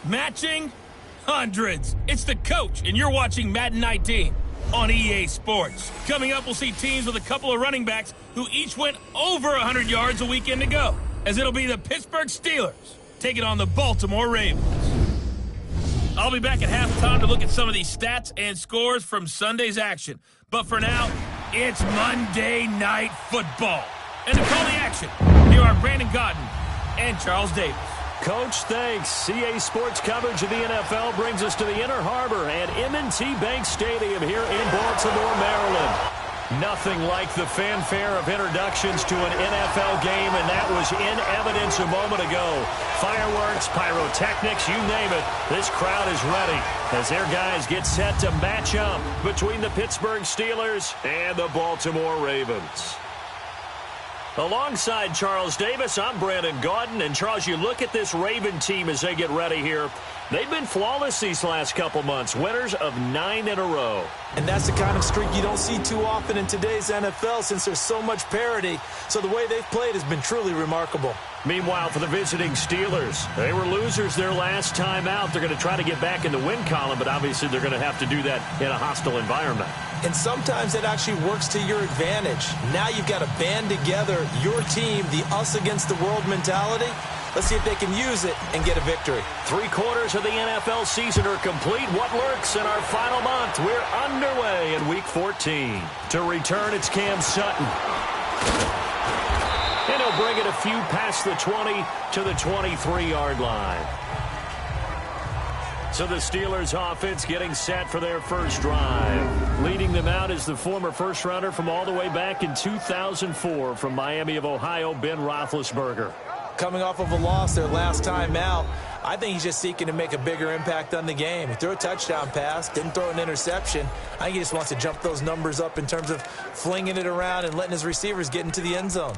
Matching hundreds. It's the coach, and you're watching Madden 19 on EA Sports. Coming up, we'll see teams with a couple of running backs who each went over 100 yards a weekend ago, as it'll be the Pittsburgh Steelers taking on the Baltimore Ravens. I'll be back at halftime to look at some of these stats and scores from Sunday's action. But for now, it's Monday Night Football. And to call the action, here are Brandon Gaudin and Charles Davis. Coach, thanks. CA Sports coverage of the NFL brings us to the Inner Harbor at M&T Bank Stadium here in Baltimore, Maryland. Nothing like the fanfare of introductions to an NFL game, and that was in evidence a moment ago. Fireworks, pyrotechnics, you name it. This crowd is ready as their guys get set to match up between the Pittsburgh Steelers and the Baltimore Ravens. Alongside Charles Davis, I'm Brandon Gaudin. And, Charles, you look at this Raven team as they get ready here. They've been flawless these last couple months, winners of 9 in a row. And that's the kind of streak you don't see too often in today's NFL since there's so much parity. So the way they've played has been truly remarkable. Meanwhile, for the visiting Steelers, they were losers their last time out. They're going to try to get back in the win column, but obviously they're going to have to do that in a hostile environment. And sometimes that actually works to your advantage. Now you've got to band together your team, the us against the world mentality. Let's see if they can use it and get a victory. 3/4 of the NFL season are complete. What lurks in our final month? We're underway in Week 14. To return, it's Cam Sutton. And he'll bring it a few past the 20 to the 23-yard line. So the Steelers offense getting set for their first drive. Leading them out is the former first-rounder from all the way back in 2004 from Miami of Ohio, Ben Roethlisberger. Coming off of a loss their last time out, I think he's just seeking to make a bigger impact on the game. He threw a touchdown pass, didn't throw an interception. I think he just wants to jump those numbers up in terms of flinging it around and letting his receivers get into the end zone.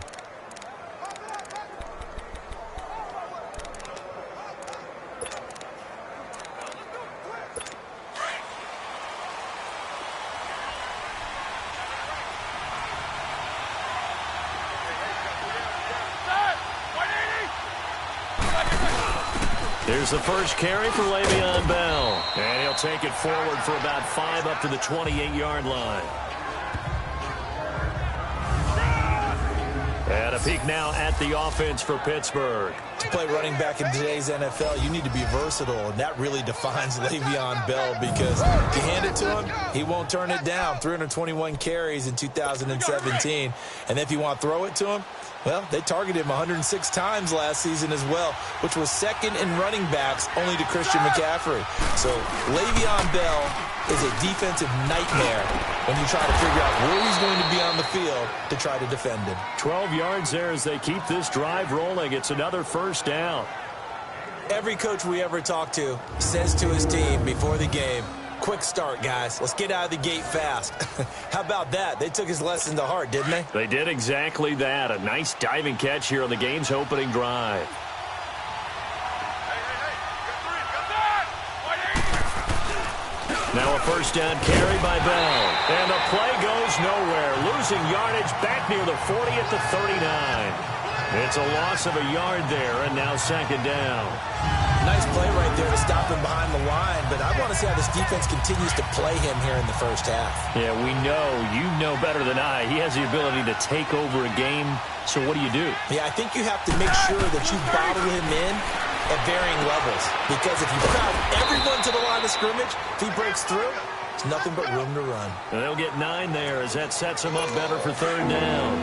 Here's the first carry for Le'Veon Bell. And he'll take it forward for about 5 up to the 28-yard line. And a peek now at the offense for Pittsburgh. To play running back in today's NFL, you need to be versatile, and that really defines Le'Veon Bell because if you hand it to him, he won't turn it down. 321 carries in 2017. And if you want to throw it to him, well, they targeted him 106 times last season as well, which was second in running backs only to Christian McCaffrey. So Le'Veon Bell is a defensive nightmare when you try to figure out where he's going to be on the field to try to defend him. 12 yards there as they keep this drive rolling. It's another first down. Every coach we ever talk to says to his team before the game, quick start, guys. Let's get out of the gate fast. How about that? They took his lesson to heart, didn't they? They did exactly that. A nice diving catch here on the game's opening drive. Now a first down carry by Bell. And the play goes nowhere. Losing yardage back near the 40 at the 39. It's a loss of a yard there, and now second down. Nice play right there to stop him behind the line, but I want to see how this defense continues to play him here in the first half. Yeah, we know. You know better than I. He has the ability to take over a game, so what do you do? Yeah, I think you have to make sure that you bottle him in at varying levels, because if you crowd everyone to the line of scrimmage, if he breaks through, it's nothing but room to run. And they'll get 9 there as that sets him up better for third down.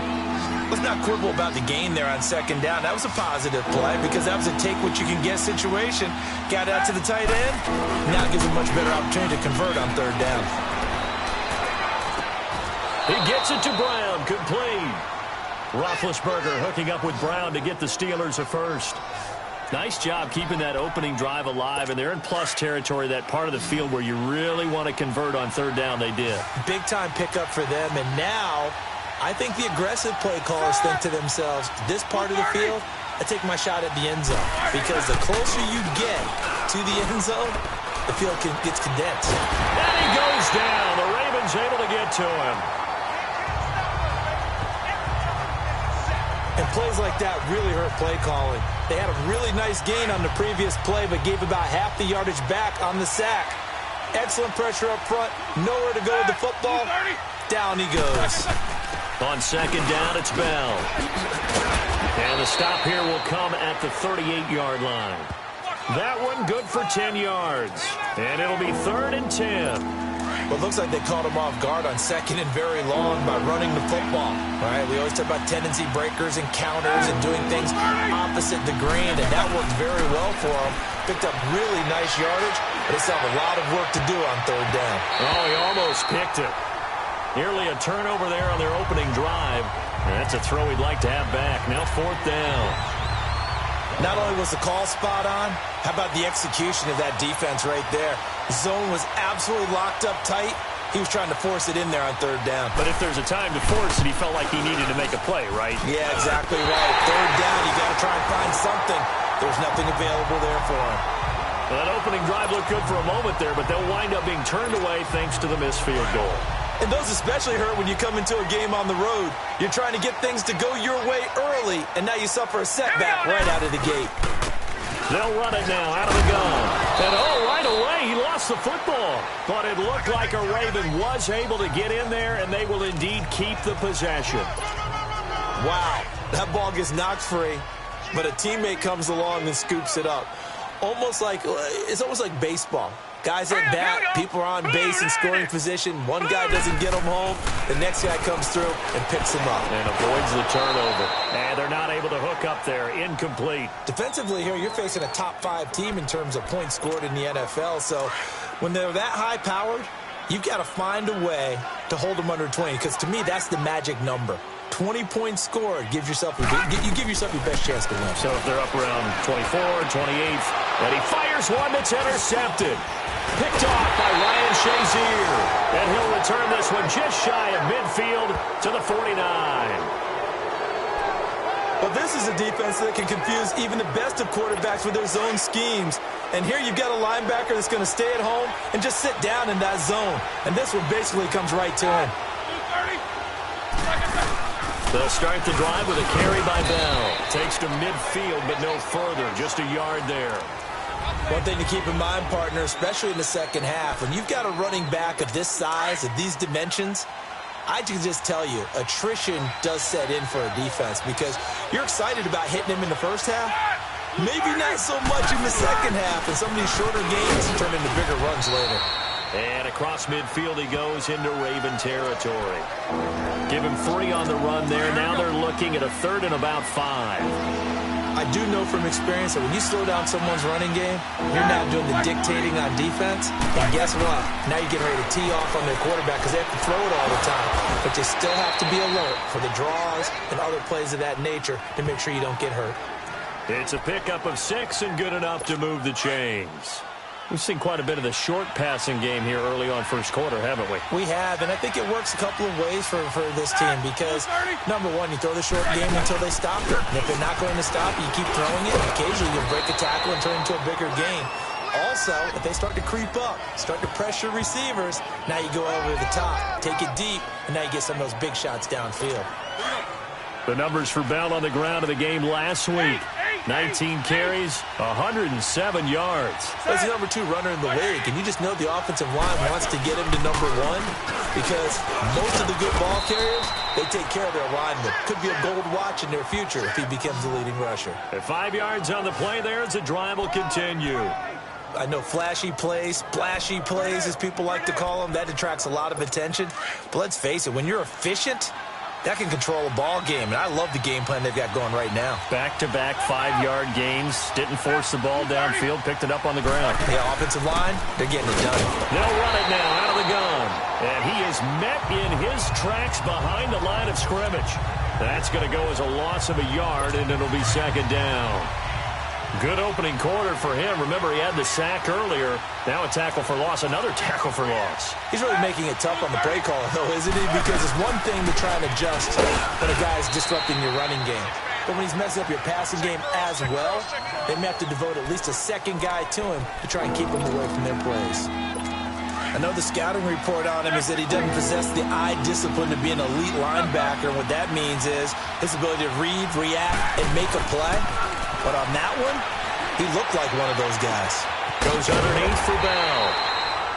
Let's not quibble about the gain there on second down. That was a positive play because that was a take-what-you-can-get situation. Got out to the tight end. Now it gives him a much better opportunity to convert on third down. He gets it to Brown, complete. Roethlisberger hooking up with Brown to get the Steelers a first. Nice job keeping that opening drive alive, and they're in plus territory, that part of the field where you really want to convert on third down. They did. Big-time pickup for them, and now I think the aggressive play callers think to themselves, this part of the field, I take my shot at the end zone. Because the closer you get to the end zone, the field gets condensed. And he goes down. The Ravens able to get to him. And plays like that really hurt play calling. They had a really nice gain on the previous play, but gave about half the yardage back on the sack. Excellent pressure up front. Nowhere to go with the football. Down he goes. On second down, it's Bell. And the stop here will come at the 38-yard line. That one good for 10 yards. And it'll be 3rd and 10. Well, it looks like they caught him off guard on second and very long by running the football. All right, we always talk about tendency breakers and counters and doing things opposite the grain, and that worked very well for him. Picked up really nice yardage, but they still have a lot of work to do on 3rd down. Oh, he almost picked it. Nearly a turnover there on their opening drive. And that's a throw he'd like to have back. Now 4th down. Not only was the call spot on, how about the execution of that defense right there? Zone was absolutely locked up tight. He was trying to force it in there on 3rd down. But if there's a time to force it, he felt like he needed to make a play, right? Yeah, exactly right. 3rd down, you got to try and find something. There's nothing available there for him. Well, that opening drive looked good for a moment there, but they'll wind up being turned away thanks to the missed field goal. And those especially hurt when you come into a game on the road. You're trying to get things to go your way early, and now you suffer a setback right out of the gate. They'll run it now out of the gun. And right away, he lost the football. But it looked like a Raven was able to get in there, and they will indeed keep the possession. Wow, that ball gets knocked free, but a teammate comes along and scoops it up. It's almost like baseball. Guys at bat, people are on base in scoring position. One guy doesn't get them home. The next guy comes through and picks them up. And avoids the turnover. And they're not able to hook up there. Incomplete. Defensively here, you're facing a top 5 team in terms of points scored in the NFL. So when they're that high-powered, you've got to find a way to hold them under 20. Because to me, that's the magic number. 20 points scored, you give yourself your best chance to win. So if they're up around 24, 28, and he fires one that's intercepted. Picked off by Ryan Shazier. And he'll return this one just shy of midfield to the 49. Well, this is a defense that can confuse even the best of quarterbacks with their zone schemes. And here you've got a linebacker that's going to stay at home and just sit down in that zone. And this one basically comes right to him. They'll start the drive with a carry by Bell. Takes to midfield, but no further. Just a yard there. One thing to keep in mind, partner, especially in the second half, when you've got a running back of this size, of these dimensions, I can just tell you, attrition does set in for a defense because you're excited about hitting him in the first half. Maybe not so much in the second half, and some of these shorter gains turn into bigger runs later. And across midfield he goes into Raven territory. Give him 3 on the run there. Now they're looking at a 3rd and about 5. I do know from experience that when you slow down someone's running game, you're now doing the dictating on defense. And guess what? Now you're getting ready to tee off on their quarterback because they have to throw it all the time. But you still have to be alert for the draws and other plays of that nature to make sure you don't get hurt. It's a pickup of 6 and good enough to move the chains. We've seen quite a bit of the short passing game here early on first quarter, haven't we? We have, and I think it works a couple of ways for this team because, number one, you throw the short game until they stop it. And if they're not going to stop it, you keep throwing it, and occasionally you'll break a tackle and turn it into a bigger gain. Also, if they start to creep up, start to pressure receivers, now you go over the top, take it deep, and now you get some of those big shots downfield. The numbers for Bell on the ground of the game last week. 19 carries, 107 yards. He's the number 2 runner in the league, and you just know the offensive line wants to get him to number 1 because most of the good ball carriers, they take care of their linemen. Could be a gold watch in their future if he becomes the leading rusher. At 5 yards on the play there as the drive will continue. I know flashy plays, splashy plays, as people like to call them, that attracts a lot of attention. But let's face it, when you're efficient, that can control a ball game, and I love the game plan they've got going right now. Back-to-back 5-yard gains. Didn't force the ball downfield. Picked it up on the ground. Yeah, offensive line, they're getting it done. They'll run it now out of the gun. And he is met in his tracks behind the line of scrimmage. That's going to go as a loss of a yard, and it'll be second down. Good opening quarter for him. Remember, he had the sack earlier. Now a tackle for loss, another tackle for loss. He's really making it tough on the play call, though, isn't he? Because it's one thing to try and adjust when a guy's disrupting your running game. But when he's messing up your passing game as well, they may have to devote at least a second guy to him to try and keep him away from their plays. I know the scouting report on him is that he doesn't possess the eye discipline to be an elite linebacker. And what that means is his ability to read, react, and make a play. But on that one, he looked like one of those guys. Goes underneath for Bell.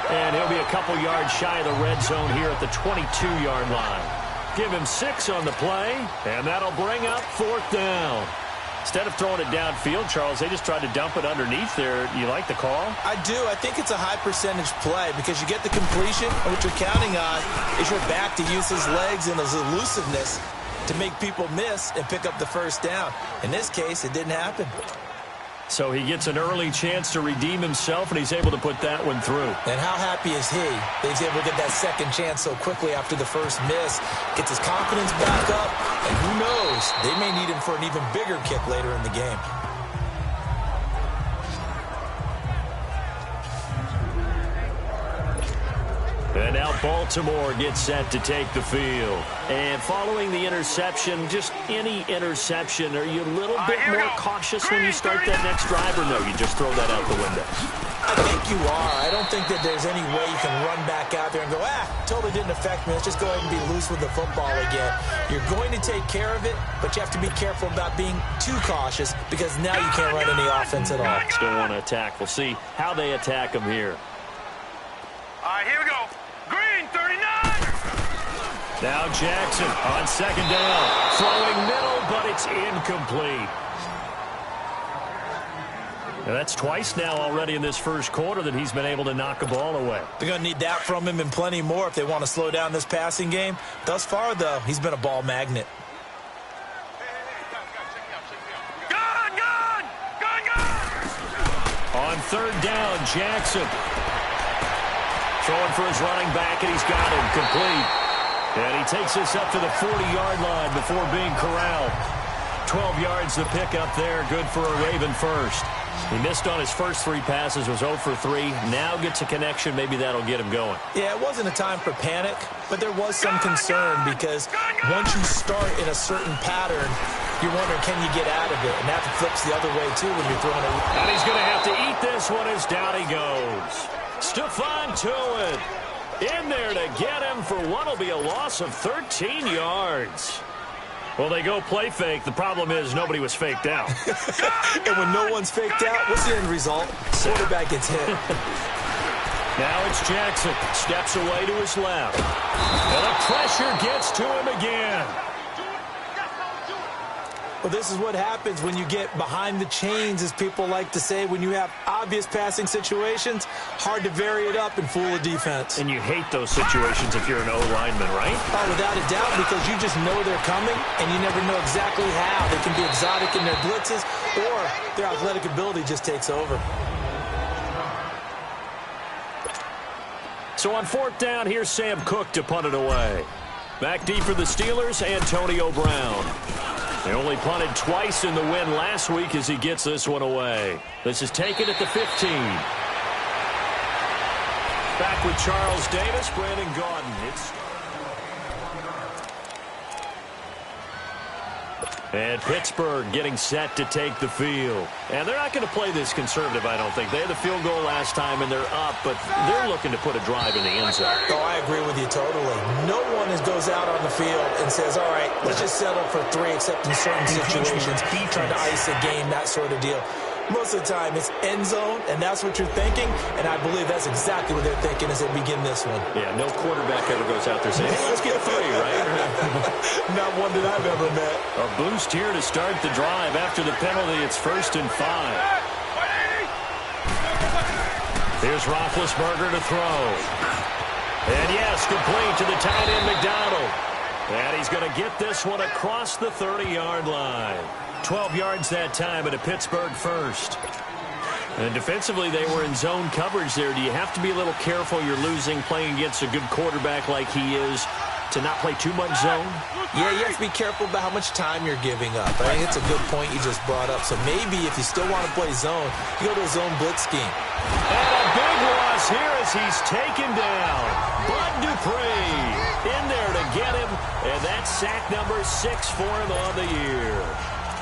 And he'll be a couple yards shy of the red zone here at the 22-yard line. Give him 6 on the play, and that'll bring up 4th down. Instead of throwing it downfield, Charles, they just tried to dump it underneath there. You like the call? I do. I think it's a high-percentage play because you get the completion, and what you're counting on is your back to use his legs and his elusiveness to make people miss and pick up the first down. In this case, it didn't happen. So he gets an early chance to redeem himself, and he's able to put that one through. And how happy is he that he's able to get that second chance so quickly after the first miss, gets his confidence back up, and who knows, they may need him for an even bigger kick later in the game. And now Baltimore gets set to take the field. And following the interception, just any interception, are you a little bit more cautious when you start that next drive, or no, you just throw that out the window? I think you are. I don't think that there's any way you can run back out there and go, totally didn't affect me. Let's just go ahead and be loose with the football again. You're going to take care of it, but you have to be careful about being too cautious because now you can't run any offense at all. Still want to attack. We'll see how they attack him here. All right, here we go. Green, 39. Now Jackson on 2nd down. Throwing middle, but it's incomplete. Now that's twice now already in this first quarter that he's been able to knock a ball away. They're going to need that from him and plenty more if they want to slow down this passing game. Thus far, though, he's been a ball magnet. Gun! On 3rd down, Jackson. Throwing for his running back, and he's got him complete. And he takes us up to the 40-yard line before being corralled. 12 yards to pick up there, good for a Raven first. He missed on his first 3 passes, was 0 for 3. Now gets a connection, maybe that'll get him going. Yeah, it wasn't a time for panic, but there was some concern because once you start in a certain pattern, you're wondering, can you get out of it? And that flips the other way, too, when you're throwing it. And he's going to have to eat this one as down he goes. Stephon Tuitt in there to get him for what will be a loss of 13 yards. Well, they go play fake. The problem is nobody was faked out. And when no one's faked out, what's the end result? Quarterback gets hit. Now it's Jackson. Steps away to his left. And the pressure gets to him again. Well, this is what happens when you get behind the chains, as people like to say. When you have obvious passing situations, hard to vary it up and fool a defense. And you hate those situations if you're an O-lineman, right? Oh, without a doubt, because you just know they're coming, and you never know exactly how. They can be exotic in their blitzes, or their athletic ability just takes over. So on 4th down, here's Sam Cook to punt it away. Back deep for the Steelers, Antonio Brown. They only punted twice in the win last week as he gets this one away. This is taken at the 15. Back with Charles Davis, Brandon Gaudin. And Pittsburgh getting set to take the field. And they're not going to play this conservative, I don't think. They had the field goal last time, and they're up, but they're looking to put a drive in the end zone. Oh, I agree with you totally. No one goes out on the field and says, all right, let's just settle for 3, except in certain situations, trying to ice a game, that sort of deal. Most of the time, it's end zone, and that's what you're thinking, and I believe that's exactly what they're thinking as they begin this one. Yeah, no quarterback ever goes out there saying, hey, let's get 3, right? Not one that I've ever met. A boost here to start the drive. After the penalty, it's 1st and 5. Here's Roethlisberger to throw. And yes, complete to the tight end, McDonald. And he's going to get this one across the 30-yard line. 12 yards that time at a Pittsburgh first. And defensively, they were in zone coverage there. Do you have to be a little careful? You're losing, playing against a good quarterback like he is, to not play too much zone? Yeah, you have to be careful about how much time you're giving up. I think it's a good point you just brought up. So maybe if you still want to play zone, you go to a zone blitz scheme. And a big loss here as he's taken down. Bud Dupree in there to get him. And that's sack number 6 for him on the year.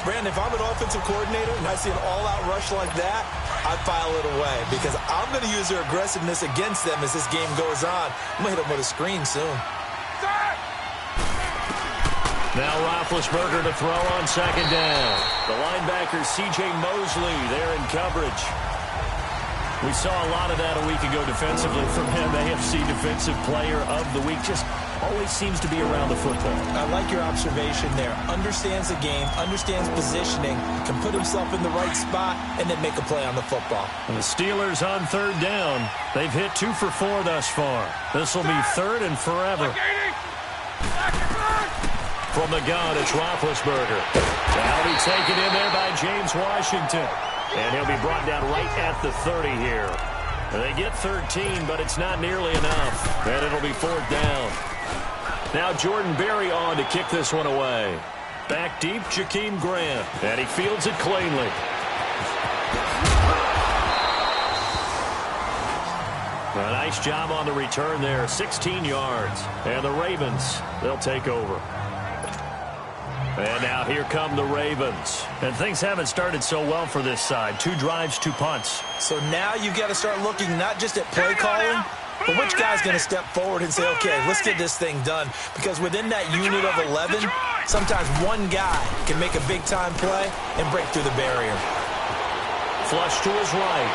Brandon, Again, if I'm an offensive coordinator and I see an all-out rush like that, I file it away because I'm going to use their aggressiveness against them as this game goes on. I'm going to hit them with a screen soon. Now Roethlisberger to throw on second down. The linebacker C.J. Mosley there in coverage. We saw a lot of that a week ago defensively from him. AFC Defensive Player of the Week. Just always seems to be around the football. I like your observation there. Understands the game, understands positioning, can put himself in the right spot, and then make a play on the football. And the Steelers on third down. They've hit 2 for 4 thus far. This will be third and forever. From the gun, it's Roethlisberger. Now be taken in there by James Washington. And he'll be brought down right at the 30 here. They get 13, but it's not nearly enough. And it'll be fourth down. Now Jordan Berry on to kick this one away. Back deep, Jakeem Grant. And he fields it cleanly. A nice job on the return there. 16 yards. And the Ravens, they'll take over. And now here come the Ravens. And things haven't started so well for this side. 2 drives, 2 punts. So now you've got to start looking not just at play calling, but which guy's going to step forward and say, okay, let's get this thing done. Because within that unit of 11, sometimes one guy can make a big-time play and break through the barrier. Flush to his right.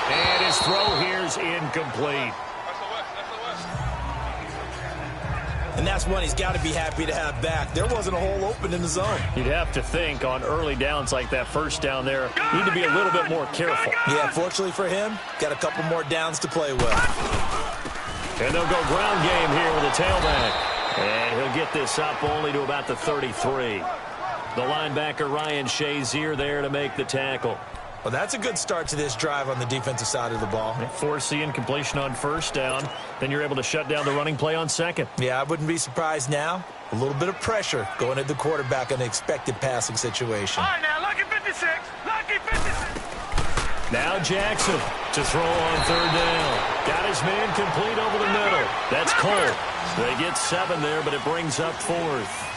And his throw here's incomplete. And that's one he's got to be happy to have back. There wasn't a hole open in the zone. You'd have to think on early downs like that first down there, you need to be a little bit more careful. Yeah, fortunately for him, got a couple more downs to play with. And they'll go ground game here with a tailback. And he'll get this up only to about the 33. The linebacker Ryan Shazier there to make the tackle. Well, that's a good start to this drive on the defensive side of the ball. Force the incompletion on first down. Then you're able to shut down the running play on second. Yeah, I wouldn't be surprised now. A little bit of pressure going at the quarterback in an expected passing situation. All right, now, lucky 56. Lucky 56. Now Jackson to throw on third down. Got his man complete over the middle. That's Cole. They get 7 there, but it brings up fourth.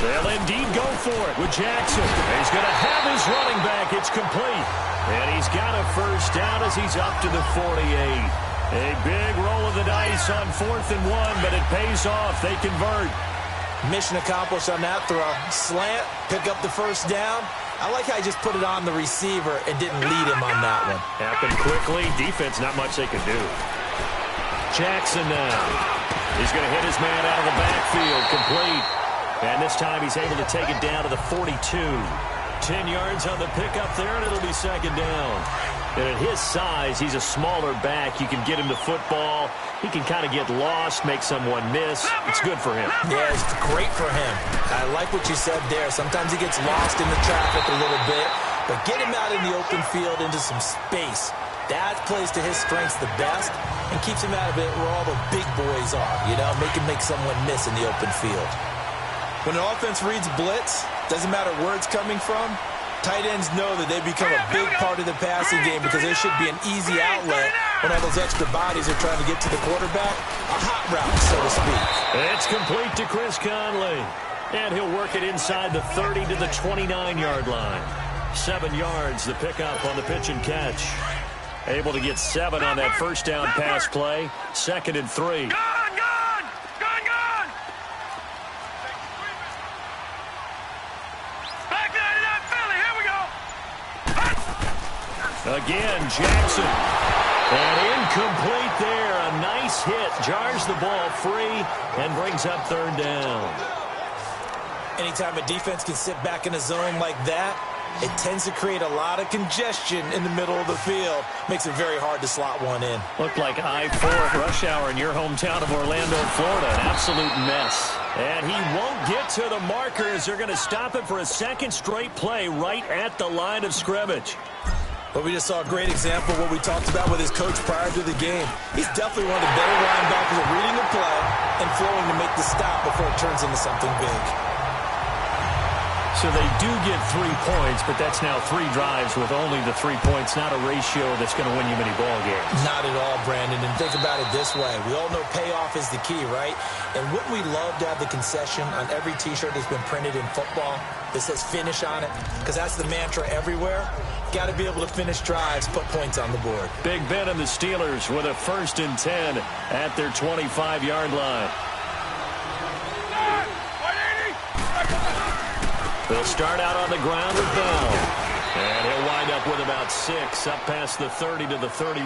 They'll indeed go for it with Jackson. He's going to have his running back. It's complete. And he's got a first down as he's up to the 48. A big roll of the dice on 4th and 1, but it pays off. They convert. Mission accomplished on that throw. Slant, pick up the first down. I like how he just put it on the receiver and didn't lead him on that one. Happened quickly. Defense, not much they could do. Jackson now. He's going to hit his man out of the backfield. Complete. And this time he's able to take it down to the 42. 10 yards on the pickup there, and it'll be second down. And at his size, he's a smaller back. You can get him to football. He can kind of get lost, make someone miss. It's good for him. Yeah, it's great for him. I like what you said there. Sometimes he gets lost in the traffic a little bit, but get him out in the open field into some space. That plays to his strengths the best and keeps him out of it where all the big boys are, you know, make someone miss in the open field. When an offense reads blitz, doesn't matter where it's coming from, tight ends know that they become a big part of the passing game because there should be an easy outlet when all those extra bodies are trying to get to the quarterback. A hot route, so to speak. It's complete to Chris Conley. And he'll work it inside the 30 to the 29-yard line. 7 yards, the pickup on the pitch and catch. Able to get 7 on that first down pass play. 2nd and 3. Again, Jackson. And incomplete there. A nice hit. Jars the ball free and brings up 3rd down. Anytime a defense can sit back in a zone like that, it tends to create a lot of congestion in the middle of the field. Makes it very hard to slot one in. Looked like I-4 at rush hour in your hometown of Orlando, Florida. An absolute mess. And he won't get to the marker as they're going to stop it for a 2nd straight play right at the line of scrimmage. But we just saw a great example of what we talked about with his coach prior to the game. He's definitely one of the better linebackers at reading the play and flowing to make the stop before it turns into something big. So they do get 3 points, but that's now 3 drives with only the 3 points, not a ratio that's going to win you many ball games. Not at all, Brandon. And think about it this way. We all know payoff is the key, right? And wouldn't we love to have the concession on every T-shirt that's been printed in football that says finish on it? Because that's the mantra everywhere. Got to be able to finish drives, put points on the board. Big Ben and the Steelers with a 1st and 10 at their 25-yard line. They'll start out on the ground with Bell. And he'll wind up with about 6, up past the 30 to the 31.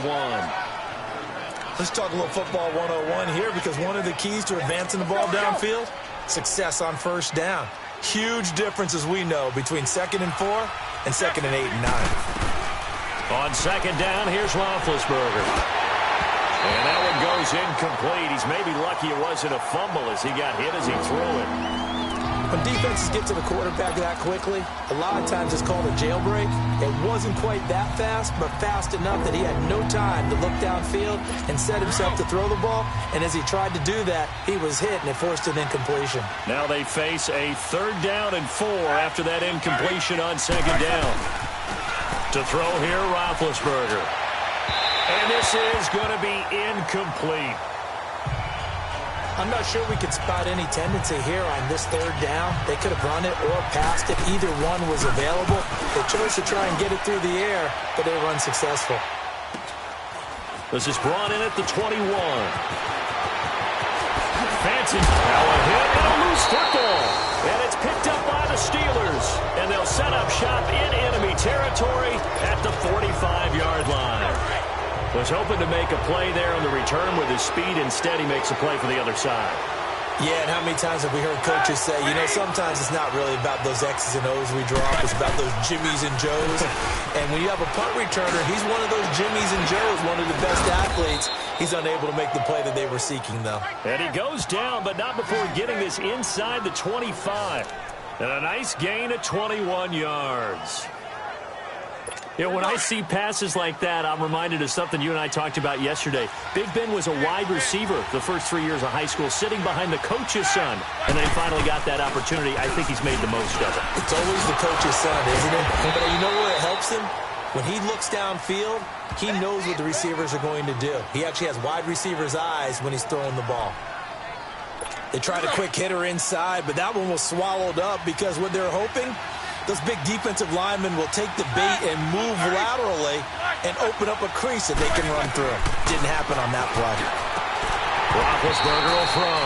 Let's talk a little football 101 here, because one of the keys to advancing the ball downfield, success on 1st down. Huge difference, as we know, between 2nd and 4 and 2nd and 8 and 9. On 2nd down, here's Roethlisberger. And that one goes incomplete. He's maybe lucky it wasn't a fumble as he got hit as he threw it. When defenses get to the quarterback that quickly, a lot of times it's called a jailbreak. It wasn't quite that fast, but fast enough that he had no time to look downfield and set himself to throw the ball. And as he tried to do that, he was hit, and it forced an incompletion. Now they face a 3rd down and 4 after that incompletion on 2nd down. To throw here, Roethlisberger. And this is going to be incomplete. I'm not sure we could spot any tendency here on this 3rd down. They could have run it or passed it. Either one was available. They chose to try and get it through the air, but they were unsuccessful. This is brought in at the 21. Fancy. Now a hit and a loose football. And it's picked up by the Steelers. And they'll set up shop in enemy territory at the 45-yard line. Was hoping to make a play there on the return with his speed. Instead, he makes a play for the other side. Yeah, and how many times have we heard coaches say, you know, sometimes it's not really about those X's and O's we drop. It's about those Jimmies and Joes. And when you have a punt returner, he's one of those Jimmies and Joes, one of the best athletes. He's unable to make the play that they were seeking, though. And he goes down, but not before getting this inside the 25. And a nice gain of 21 yards. You know, when I see passes like that, I'm reminded of something you and I talked about yesterday. Big Ben was a wide receiver the first 3 years of high school, sitting behind the coach's son, and then he finally got that opportunity. I think he's made the most of it. It's always the coach's son, isn't it? But you know what helps him? When he looks downfield, he knows what the receivers are going to do. He actually has wide receivers' eyes when he's throwing the ball. They tried a quick hitter inside, but that one was swallowed up because what they're hoping, those big defensive linemen will take the bait and move laterally and open up a crease that they can run through. Didn't happen on that play. Roethlisberger will throw.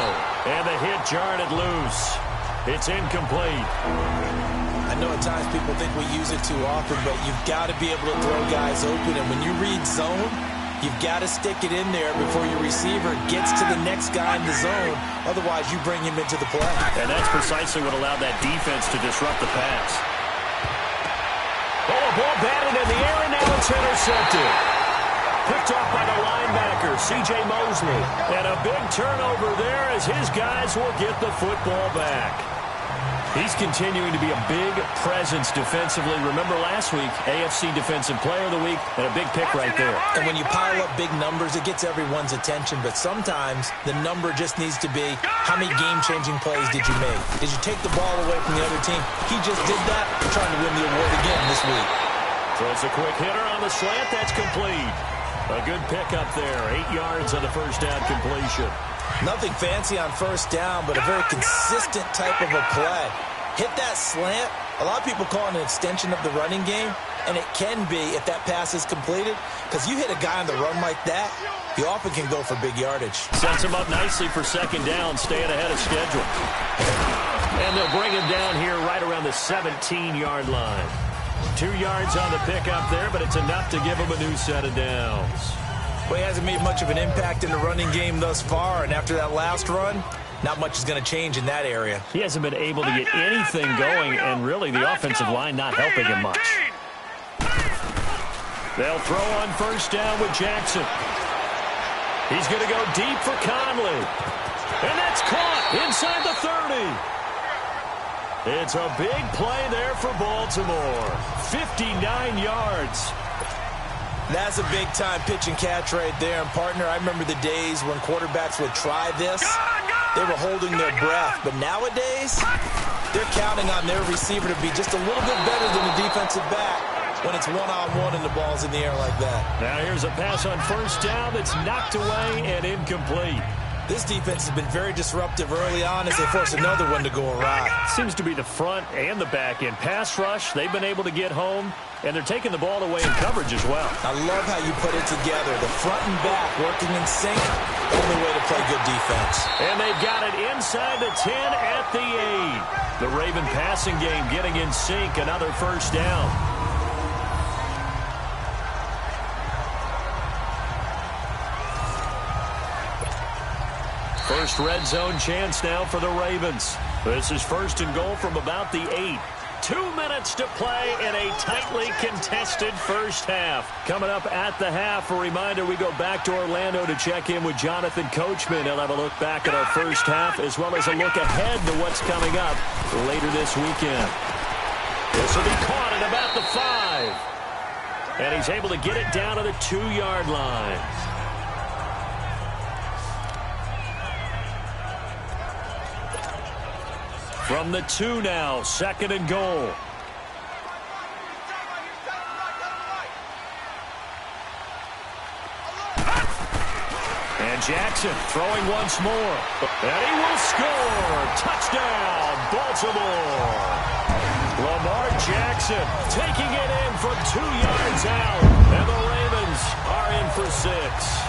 And the hit jarred it loose. It's incomplete. I know at times people think we use it too often, but you've got to be able to throw guys open. And when you read zone, you've got to stick it in there before your receiver gets to the next guy in the zone. Otherwise, you bring him into the play. And that's precisely what allowed that defense to disrupt the pass. Oh, a ball batted in the air, and now it's intercepted. Picked off by the linebacker, C.J. Mosley. And a big turnover there as his guys will get the football back. He's continuing to be a big presence defensively. Remember last week, AFC Defensive Player of the Week, and a big pick right there. And when you pile up big numbers, it gets everyone's attention. But sometimes the number just needs to be, how many game-changing plays did you make? Did you take the ball away from the other team? He just did that, trying to win the award again this week. Throws a quick hitter on the slant. That's complete. A good pickup there. 8 yards on the first down completion. Nothing fancy on first down, but a very consistent type of a play. Hit that slant. A lot of people call it an extension of the running game, and it can be if that pass is completed, because you hit a guy on the run like that, you often can go for big yardage. Sets him up nicely for 2nd down, staying ahead of schedule. And they'll bring him down here right around the 17-yard line. 2 yards on the pickup there, but it's enough to give him a new set of downs. Well, he hasn't made much of an impact in the running game thus far, and after that last run, not much is going to change in that area. He hasn't been able to get anything going, and really the offensive line not helping him much. They'll throw on first down with Jackson. He's going to go deep for Conley. And that's caught inside the 30. It's a big play there for Baltimore. 59 yards. That's a big-time pitch and catch right there. And, partner, I remember the days when quarterbacks would try this, they were holding their breath. But nowadays, they're counting on their receiver to be just a little bit better than the defensive back when it's one-on-one and the ball's in the air like that. Now here's a pass on first down that's knocked away and incomplete. This defense has been very disruptive early on as they force another one to go awry. Seems to be the front and the back end. Pass rush, they've been able to get home, and they're taking the ball away in coverage as well. I love how you put it together. The front and back working in sync, only way to play good defense. And they've got it inside the 10 at the 8. The Raven passing game getting in sync, another first down. First red zone chance now for the Ravens. This is first and goal from about the 8. 2 minutes to play in a tightly contested first half. Coming up at the half, a reminder we go back to Orlando to check in with Jonathan Coachman. He'll have a look back at our first half as well as a look ahead to what's coming up later this weekend. This will be caught at about the 5. And he's able to get it down to the 2-yard line. From the 2 now, second and goal. And Jackson throwing once more. And he will score. Touchdown, Baltimore. Lamar Jackson taking it in from 2 yards out. And the Ravens are in for 6.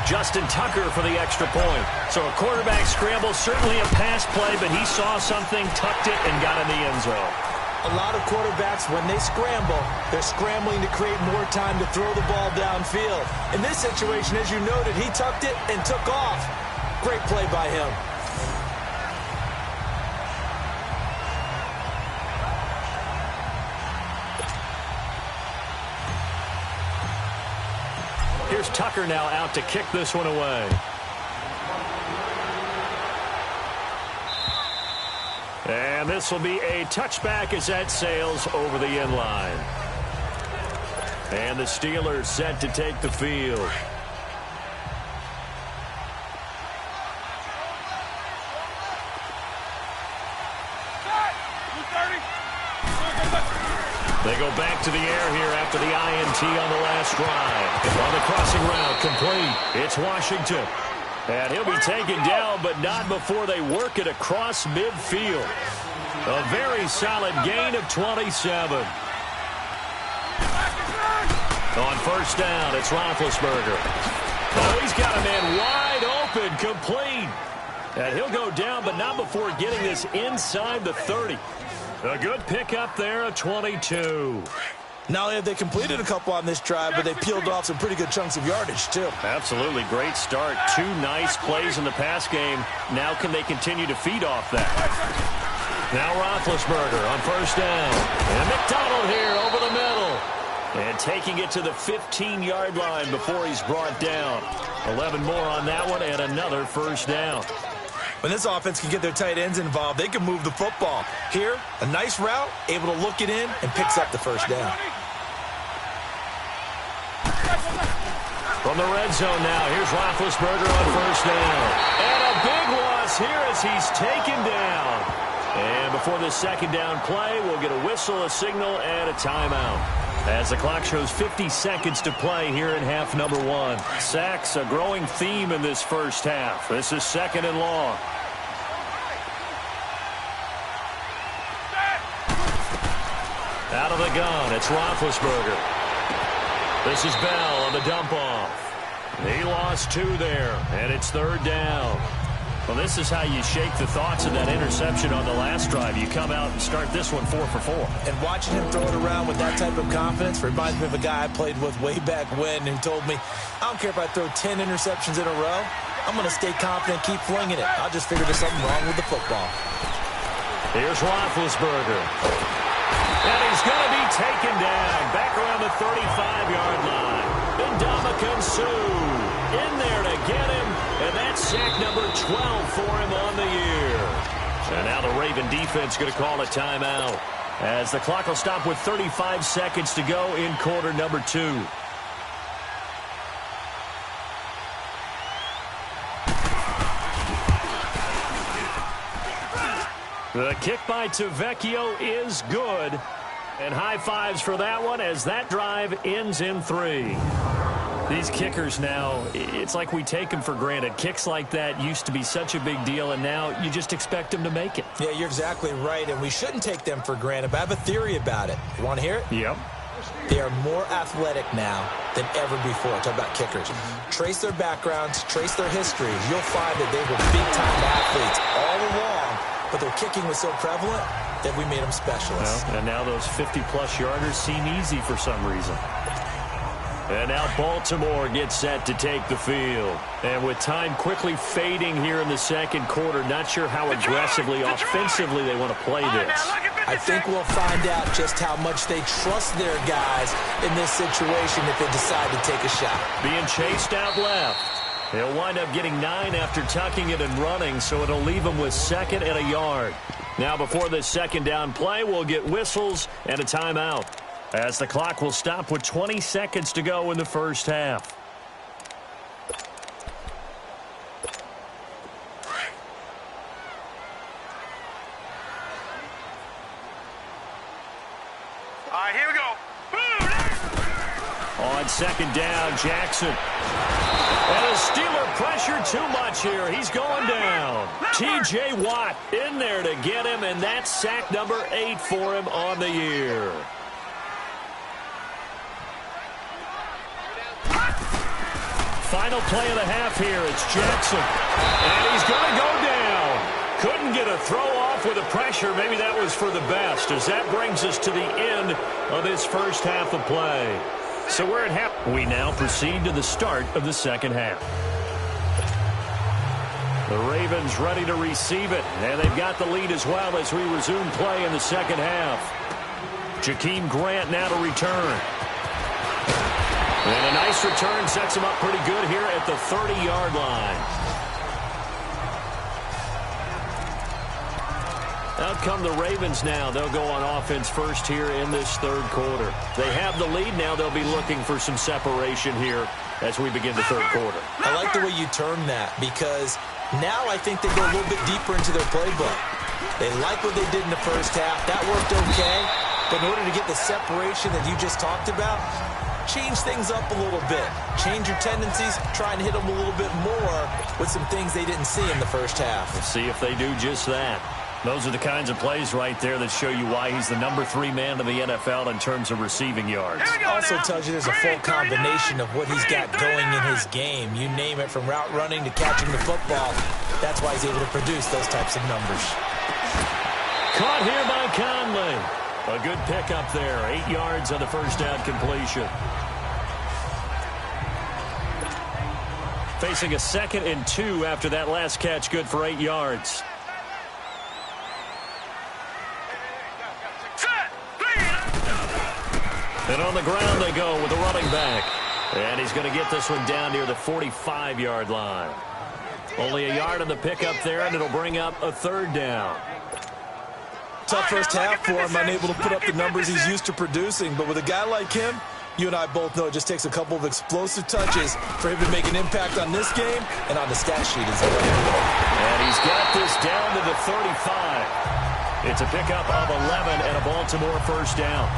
Justin Tucker for the extra point. So a quarterback scramble, certainly a pass play, but he saw something, tucked it, and got in the end zone. A lot of quarterbacks, when they scramble, they're scrambling to create more time to throw the ball downfield. In this situation, as you noted, he tucked it and took off. Great play by him. Here's Tucker now out to kick this one away. And this will be a touchback as that sails over the end line. And the Steelers set to take the field. They go back to the air here after the INT on the last drive. On the crossing route, complete. It's Washington. And he'll be taken down, but not before they work it across midfield. A very solid gain of 27. On first down, it's Roethlisberger. Oh, he's got a man wide open, complete. And he'll go down, but not before getting this inside the 30. A good pickup there, a 22. Not only have they completed a couple on this drive, but they peeled off some pretty good chunks of yardage, too. Absolutely. Great start. 2 nice plays in the pass game. Now can they continue to feed off that? Now Roethlisberger on first down. And McDonald here over the middle. And taking it to the 15-yard line before he's brought down. 11 more on that one and another first down. When this offense can get their tight ends involved, they can move the football. Here, a nice route, able to look it in, and picks up the first down. From the red zone now, here's Roethlisberger on first down. And a big loss here as he's taken down. And before this second down play, we'll get a whistle, a signal, and a timeout. As the clock shows 50 seconds to play here in half number 1. Sacks, a growing theme in this first half. This is second and long. Out of the gun, it's Roethlisberger. This is Bell on the dump-off. He lost 2 there, and it's third down. Well, this is how you shake the thoughts of that interception on the last drive. You come out and start this one 4 for 4. And watching him throw it around with that type of confidence reminds me of a guy I played with way back when who told me, I don't care if I throw 10 interceptions in a row. I'm going to stay confident and keep flinging it. I'll just figure there's something wrong with the football. Here's Roethlisberger. And he's going to be taken down back around the 35-yard line. Ndamukong Suh in there to get him. And that's sack number 12 for him on the year. And now the Raven defense going to call a timeout as the clock will stop with 35 seconds to go in quarter number 2. The kick by Vecchio is good. And high fives for that one as that drive ends in 3. These kickers now, it's like we take them for granted. Kicks like that used to be such a big deal, and now you just expect them to make it. Yeah, you're exactly right, and we shouldn't take them for granted, but I have a theory about it. You want to hear it? Yep. They are more athletic now than ever before. Talk about kickers. Trace their backgrounds, trace their histories. You'll find that they were big-time athletes all along, but their kicking was so prevalent that we made them specialists. Well, and now those 50-plus yarders seem easy for some reason. And now Baltimore gets set to take the field. And with time quickly fading here in the second quarter, not sure how aggressively, offensively they want to play this. I think we'll find out just how much they trust their guys in this situation if they decide to take a shot. Being chased out left. He'll wind up getting 9 after tucking it and running, so it'll leave him with 2nd and a yard. Now before this second down play, we'll get whistles and a timeout, as the clock will stop with 20 seconds to go in the first half. All right, here we go. On second down, Jackson. And a Steeler pressure too much here. He's going down. T.J. Watt in there to get him, and that's sack number 8 for him on the year. Final play of the half here. It's Jackson. And he's going to go down. Couldn't get a throw off with the pressure. Maybe that was for the best, as that brings us to the end of this first half of play. So we're at half. We now proceed to the start of the second half. The Ravens ready to receive it, and they've got the lead as well as we resume play in the second half. Jakeem Grant now to return. And a nice return sets him up pretty good here at the 30-yard line. Out come the Ravens now. They'll go on offense first here in this third quarter. They have the lead now. They'll be looking for some separation here as we begin the third quarter. I like the way you term that, because now I think they go a little bit deeper into their playbook. They like what they did in the first half. That worked okay. But in order to get the separation that you just talked about, change things up a little bit. Change your tendencies. Try and hit them a little bit more with some things they didn't see in the first half. We'll see if they do just that. Those are the kinds of plays right there that show you why he's the number 3 man in the NFL in terms of receiving yards. Also tells you there's a full combination of what he's got going in his game. You name it, from route running to catching the football. That's why he's able to produce those types of numbers. Caught here by Conley. A good pickup there. 8 yards on the first down completion. Facing a 2nd and 2 after that last catch, good for 8 yards. And on the ground they go with the running back. And he's going to get this one down near the 45-yard line. Only a yard on the pickup there, and it'll bring up a 3rd down. Tough first half for him, unable to put up the numbers he's used to producing. But with a guy like him, you and I both know it just takes a couple of explosive touches for him to make an impact on this game and on the stat sheet as well. And he's got this down to the 35. It's a pickup of 11 and a Baltimore first down.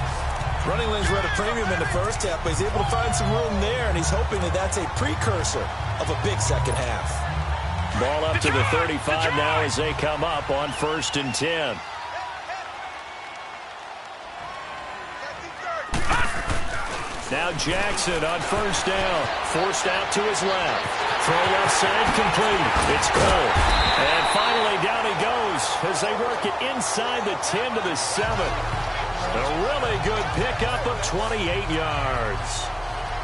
Running lanes were at a premium in the first half, but he's able to find some room there, and he's hoping that that's a precursor of a big second half. Ball up to the 35 now as they come up on 1st and 10. Now Jackson on first down. Forced out to his left. Throw left side complete. It's Cole. And finally down he goes as they work it inside the 10 to the 7. A really good pickup of 28 yards.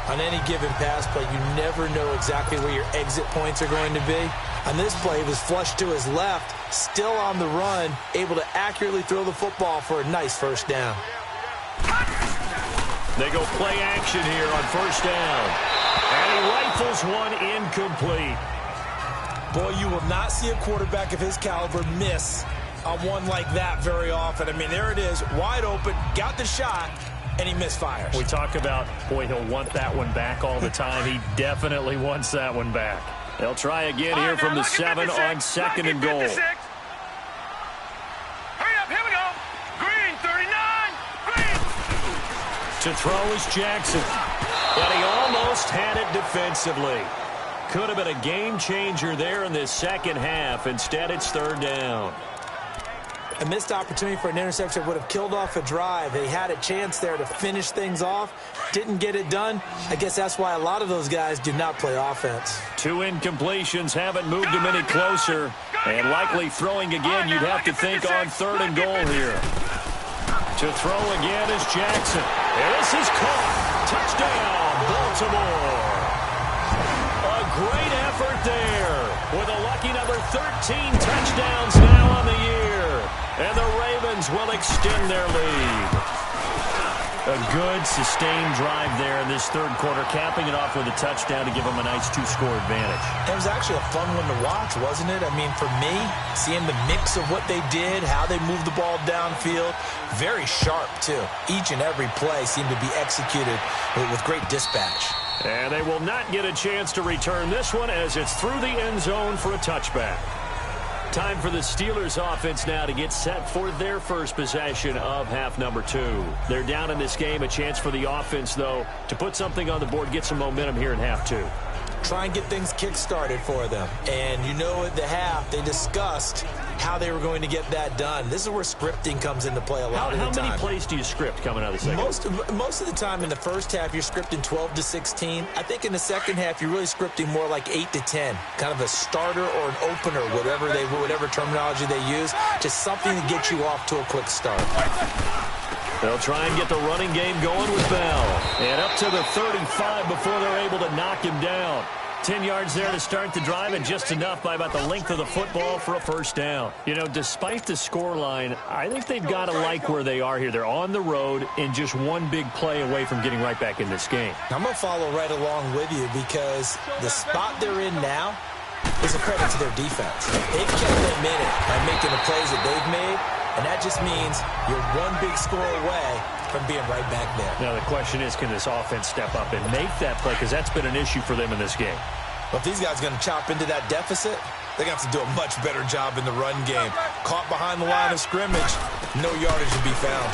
On any given pass play, you never know exactly where your exit points are going to be. On this play, he was flushed to his left, still on the run, able to accurately throw the football for a nice first down. They go play action here on first down. And he rifles one incomplete. Boy, you will not see a quarterback of his caliber miss on one like that very often. I mean, there it is, wide open, got the shot, and he misfires. We talk about, boy, he'll want that one back all the time. He definitely wants that one back. They'll try again here from the 7 on 2nd and goal. To throw is Jackson. But he almost had it defensively. Could have been a game changer there in this second half. Instead, it's third down. A missed opportunity for an interception would have killed off a drive. They had a chance there to finish things off. Didn't get it done. I guess that's why a lot of those guys do not play offense. 2 incompletions haven't moved him any closer. And likely throwing again, you'd have to think on third and goal here. To throw again is Jackson. And this is caught. Touchdown, Baltimore. A great effort there with a lucky number 13 touchdowns now on the year. And the Ravens will extend their lead. A good, sustained drive there in this third quarter, capping it off with a touchdown to give them a nice 2-score advantage. It was actually a fun one to watch, wasn't it? I mean, for me, seeing the mix of what they did, how they moved the ball downfield, very sharp, too. Each and every play seemed to be executed with great dispatch. And they will not get a chance to return this one as it's through the end zone for a touchback. Time for the Steelers offense now to get set for their first possession of half number 2. They're down in this game. A chance for the offense, though, to put something on the board, get some momentum here in half 2. Try and get things kick-started for them. And you know at the half, they discussed how they were going to get that done. This is where scripting comes into play a lot of the time. How many plays do you script coming out of the second? Most of the time in the first half, you're scripting 12 to 16. I think in the second half, you're really scripting more like 8 to 10. Kind of a starter or an opener, whatever terminology they use. Just something to get you off to a quick start. They'll try and get the running game going with Bell. And up to the 35 before they're able to knock him down. 10 yards there to start the drive, and just enough by about the length of the football for a first down. You know, despite the scoreline, I think they've got to like where they are here. They're on the road and just one big play away from getting right back in this game. I'm going to follow right along with you because the spot they're in now is a credit to their defense. They've kept them in it by making the plays that they've made, and that just means you're one big score away from being right back there. Now the question is, can this offense step up and make that play? Because that's been an issue for them in this game. Well, if these guys are going to chop into that deficit, they're going to have to do a much better job in the run game. Caught behind the line of scrimmage, no yardage to be found.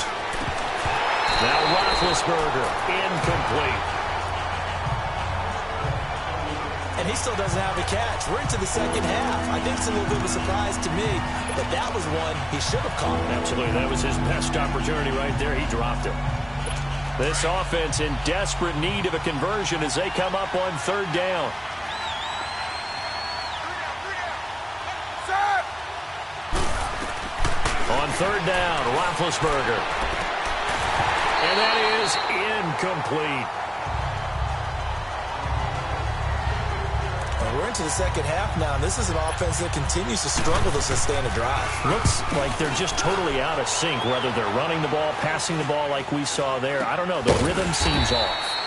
Now Roethlisberger, incomplete. And he still doesn't have a catch. We're into the second half. I think it's a little bit of a surprise to me, but that was one he should have caught. Absolutely. That was his best opportunity right there. He dropped it. This offense in desperate need of a conversion as they come up on third down. On third down, Roethlisberger. And that is incomplete. We're into the second half now, and this is an offense that continues to struggle to sustain a drive. Looks like they're just totally out of sync, whether they're running the ball, passing the ball like we saw there. I don't know. The rhythm seems off.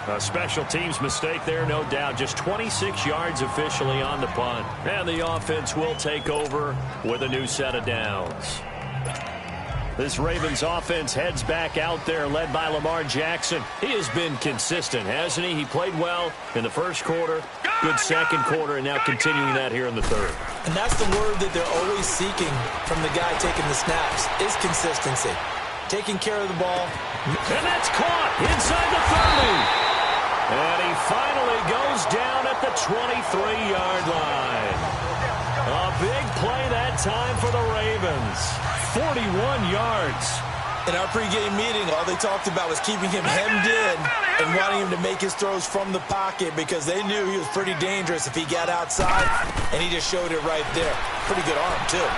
A special teams mistake there, no doubt. Just 26 yards officially on the punt. And the offense will take over with a new set of downs. This Ravens offense heads back out there, led by Lamar Jackson. He has been consistent, hasn't he? He played well in the first quarter, good second quarter, and now continuing that here in the third. And that's the word that they're always seeking from the guy taking the snaps, is consistency. Taking care of the ball. And that's caught inside the 30. And he finally goes down at the 23-yard line. A big play that time for the Ravens. 41 yards. In our pregame meeting, all they talked about was keeping him hemmed in and wanting him to make his throws from the pocket because they knew he was pretty dangerous if he got outside, and he just showed it right there. Pretty good arm, too.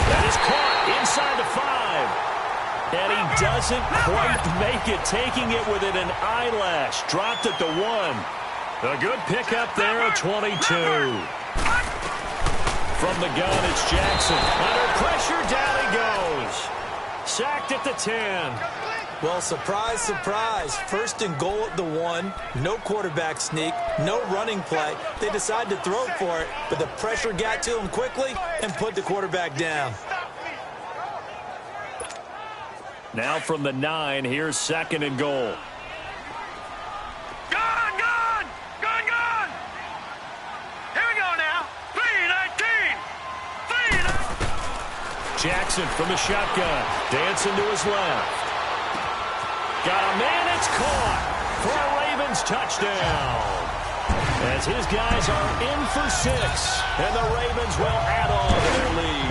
That is caught inside the 5. And he doesn't quite make it, taking it within an eyelash. Dropped at the 1. A good pickup there at 22. From the gun, it's Jackson. Under pressure, down he goes. Sacked at the 10. Well, surprise, surprise. First and goal at the 1. No quarterback sneak. No running play. They decided to throw for it, but the pressure got to him quickly and put the quarterback down. Now from the 9, here's second and goal. Gone! Here we go now. 3-19. Jackson from the shotgun. Dancing to his left. Got a man, it's caught for a Ravens touchdown. As his guys are in for 6, and the Ravens will add on to their lead.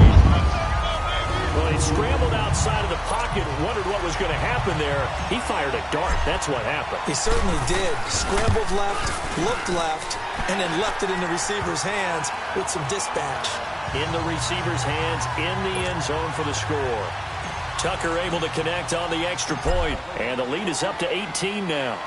Well, he scrambled outside of the pocket and wondered what was going to happen there. He fired a dart. That's what happened. He certainly did. Scrambled left, looked left, and then left it in the receiver's hands with some dispatch. In the receiver's hands, in the end zone for the score. Tucker able to connect on the extra point, and the lead is up to 18 now.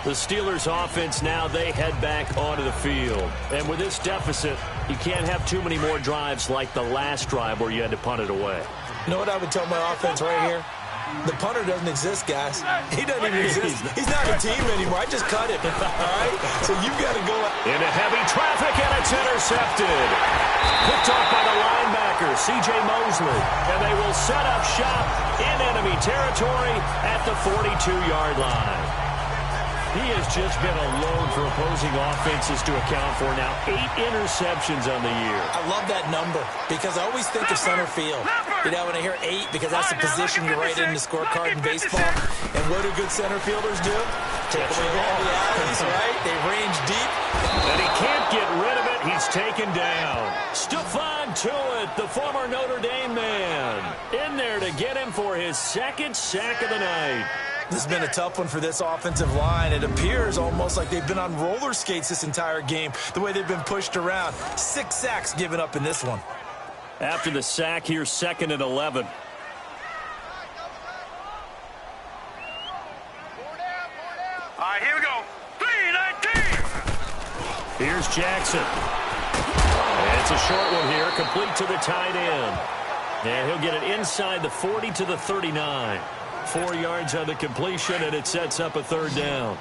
The Steelers offense now, they head back onto the field. And with this deficit, you can't have too many more drives like the last drive where you had to punt it away. You know what I would tell my offense right here? The punter doesn't exist, guys. He doesn't even exist. He's not a team anymore. I just cut him. All right? So you got to go into heavy traffic, and it's intercepted. Picked off by the linebacker, C.J. Mosley. And they will set up shop in enemy territory at the 42-yard line. He has just been a load for opposing offenses to account for now. 8 interceptions on the year. I love that number because I always think of center field. You know, when I hear 8, because that's the position you write in the scorecard in baseball. And what do good center fielders do? Take away all the alleys, right? They range deep. And he can't get rid of it. He's taken down. Stephon Tuitt, the former Notre Dame man, in there to get him for his 2nd sack of the night. This has been a tough one for this offensive line. It appears almost like they've been on roller skates this entire game, the way they've been pushed around. 6 sacks given up in this one. After the sack, here's 2nd and 11. All right, here we go. 3-19. Here's Jackson. And it's a short one here, complete to the tight end. And he'll get it inside the 40 to the 39. 4 yards on the completion, and it sets up a 3rd down.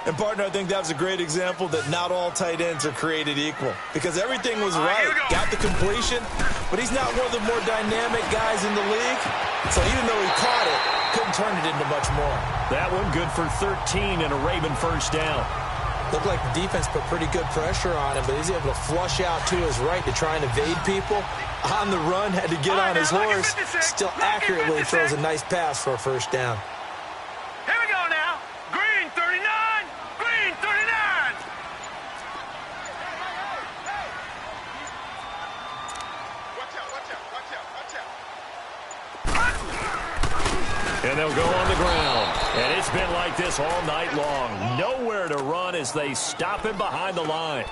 And, partner, I think that was a great example that not all tight ends are created equal. Because everything was right. Got the completion, but he's not one of the more dynamic guys in the league. So even though he caught it, couldn't turn it into much more. That one good for 13 and a Raven 1st down. Looked like the defense put pretty good pressure on him, but he's able to flush out to his right to try and evade people. On the run, had to get on his horse. Still accurately throws a nice pass for a 1st down. Here we go now. Green 39. Green 39. Watch out. And they'll go on the ground. And it's been like this all night long. Nowhere to run as they stop him behind the line.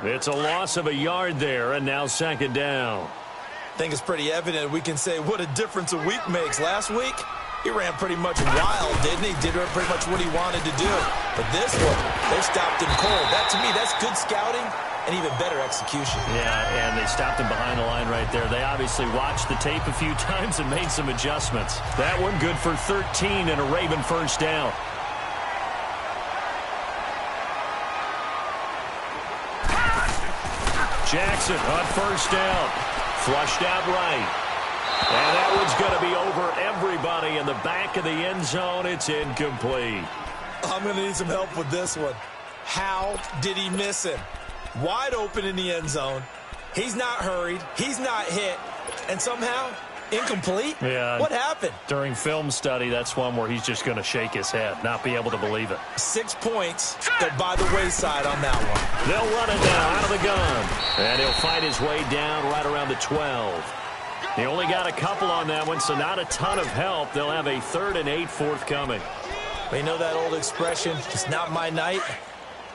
It's a loss of a yard there, and now 2nd down. I think it's pretty evident we can say what a difference a week makes. Last week, he ran pretty much wild, didn't he? Did pretty much what he wanted to do. But this one, they stopped him cold. That, to me, that's good scouting and even better execution. Yeah, and they stopped him behind the line right there. They obviously watched the tape a few times and made some adjustments. That one good for 13 and a Raven 1st down. Jackson on 1st down. Flushed out right. And that one's going to be over everybody in the back of the end zone. It's incomplete. I'm going to need some help with this one. How did he miss him? Wide open in the end zone. He's not hurried. He's not hit. And somehow, incomplete? Yeah. What happened? During film study, that's one where he's just going to shake his head, not be able to believe it. 6 points go by the wayside on that one. They'll run it now out of the gun. And he'll fight his way down right around the 12. He only got a couple on that one, so not a ton of help. They'll have a 3rd and 8 forthcoming. Well, you know that old expression, it's not my night?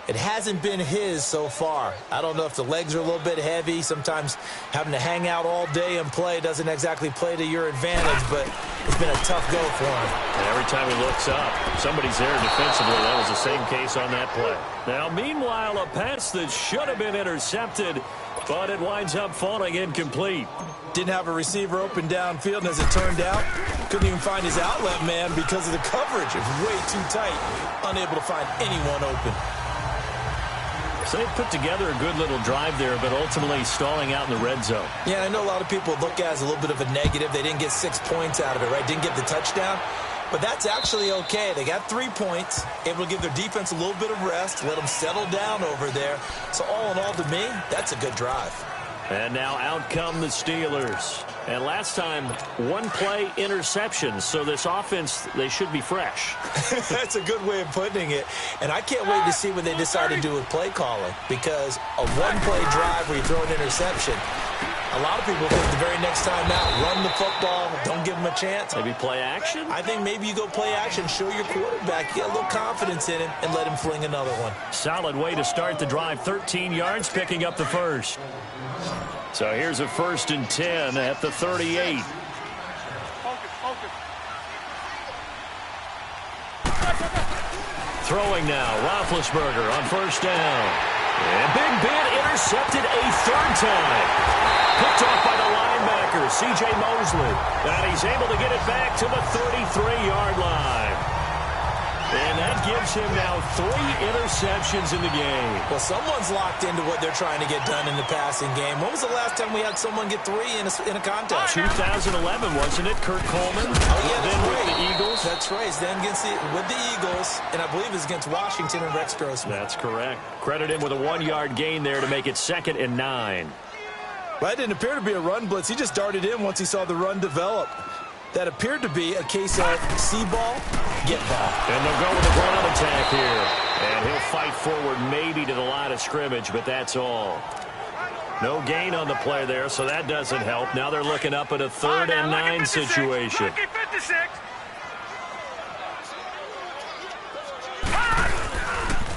It hasn't been his so far. I don't know if the legs are a little bit heavy. Sometimes having to hang out all day and play doesn't exactly play to your advantage, but it's been a tough go for him. And every time he looks up, somebody's there defensively. That was the same case on that play. Now, meanwhile, a pass that should have been intercepted, but it winds up falling incomplete. Didn't have a receiver open downfield, and as it turned out, couldn't even find his outlet man because of the coverage. It was way too tight, unable to find anyone open. So they put together a good little drive there, but ultimately stalling out in the red zone. Yeah, I know a lot of people look at it as a little bit of a negative. They didn't get 6 points out of it, right? Didn't get the touchdown. But that's actually okay. They got 3 points, able to give their defense a little bit of rest, let them settle down over there. So all in all, to me, that's a good drive. And now out come the Steelers. And last time, one-play interceptions. So this offense, they should be fresh. That's a good way of putting it. And I can't wait to see what they decide to do with play calling, because a one-play drive where you throw an interception, a lot of people think the very next time out, run the football, don't give them a chance. Maybe play action? I think maybe you go play action, show your quarterback, get a little confidence in him, and let him fling another one. Solid way to start the drive. 13 yards, picking up the first. So here's a 1st and 10 at the 38. Throwing now, Roethlisberger on 1st down. And Big Ben intercepted a 3rd time. Picked off by the linebacker, C.J. Mosley. And he's able to get it back to the 33-yard line. And that gives him now 3 interceptions in the game. Well, someone's locked into what they're trying to get done in the passing game. When was the last time we had someone get 3 in a contest? 2011, wasn't it? Kurt Coleman. Oh, yeah, then right. with the Eagles. That's right. Then with the Eagles, and I believe it's against Washington and Rex Grossman. That's correct. Credit him with a 1-yard gain there to make it 2nd and 9. Well, that didn't appear to be a run blitz. He just darted in once he saw the run develop. That appeared to be a case of see ball, get ball. And they'll go with the ground attack here. And he'll fight forward maybe to the line of scrimmage, but that's all. No gain on the play there, so that doesn't help. Now they're looking up at a 3rd and 9 situation.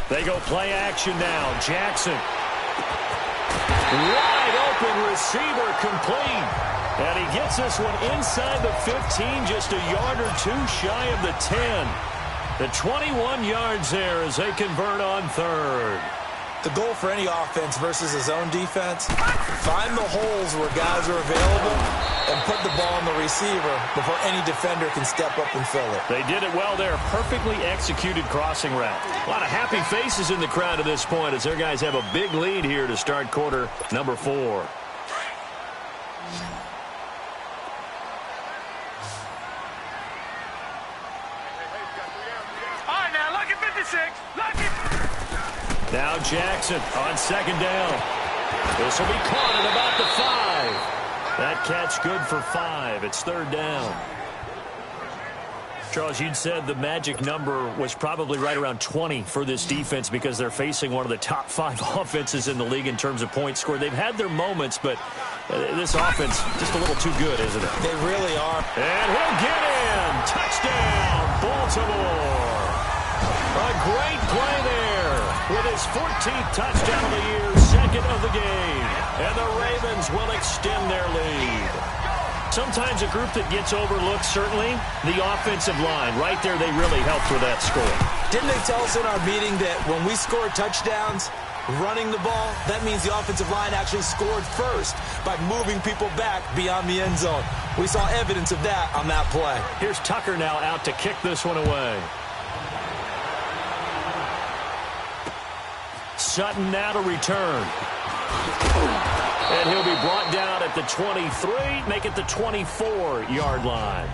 They go play action now. Jackson. Wide open receiver, complete. And he gets this one inside the 15, just a yard or 2 shy of the 10. The 21 yards there as they convert on 3rd. The goal for any offense versus a zone defense, find the holes where guys are available and put the ball on the receiver before any defender can step up and fill it. They did it well there. Perfectly executed crossing route. A lot of happy faces in the crowd at this point as their guys have a big lead here to start quarter number 4. Now Jackson on 2nd down. This will be caught at about the 5. That catch good for 5. It's 3rd down. Charles, you'd said the magic number was probably right around 20 for this defense because they're facing one of the top 5 offenses in the league in terms of points scored. They've had their moments, but this offense just a little too good, isn't it? They really are. And he'll get in. Touchdown, Baltimore. A great play there with his 14th touchdown of the year, 2nd of the game. And the Ravens will extend their lead. Sometimes a group that gets overlooked, certainly, the offensive line. Right there, they really helped with that score. Didn't they tell us in our meeting that when we score touchdowns running the ball, that means the offensive line actually scored first by moving people back beyond the end zone? We saw evidence of that on that play. Here's Tucker now out to kick this one away. Sutton now to return. And he'll be brought down at the 23, make it the 24-yard line.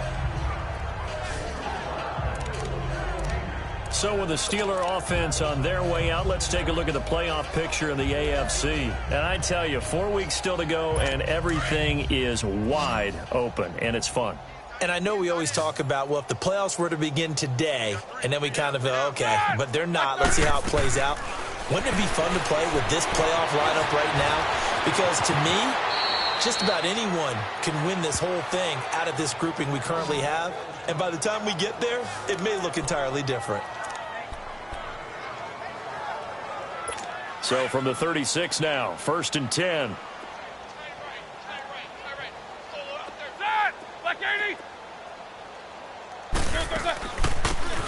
So with the Steeler offense on their way out, let's take a look at the playoff picture in the AFC. And I tell you, 4 weeks still to go, and everything is wide open, and it's fun. And I know we always talk about, well, if the playoffs were to begin today, and then we kind of go, okay, but they're not. Let's see how it plays out. Wouldn't it be fun to play with this playoff lineup right now? Because to me, just about anyone can win this whole thing out of this grouping we currently have. And by the time we get there, it may look entirely different. So from the 36 now, 1st and 10.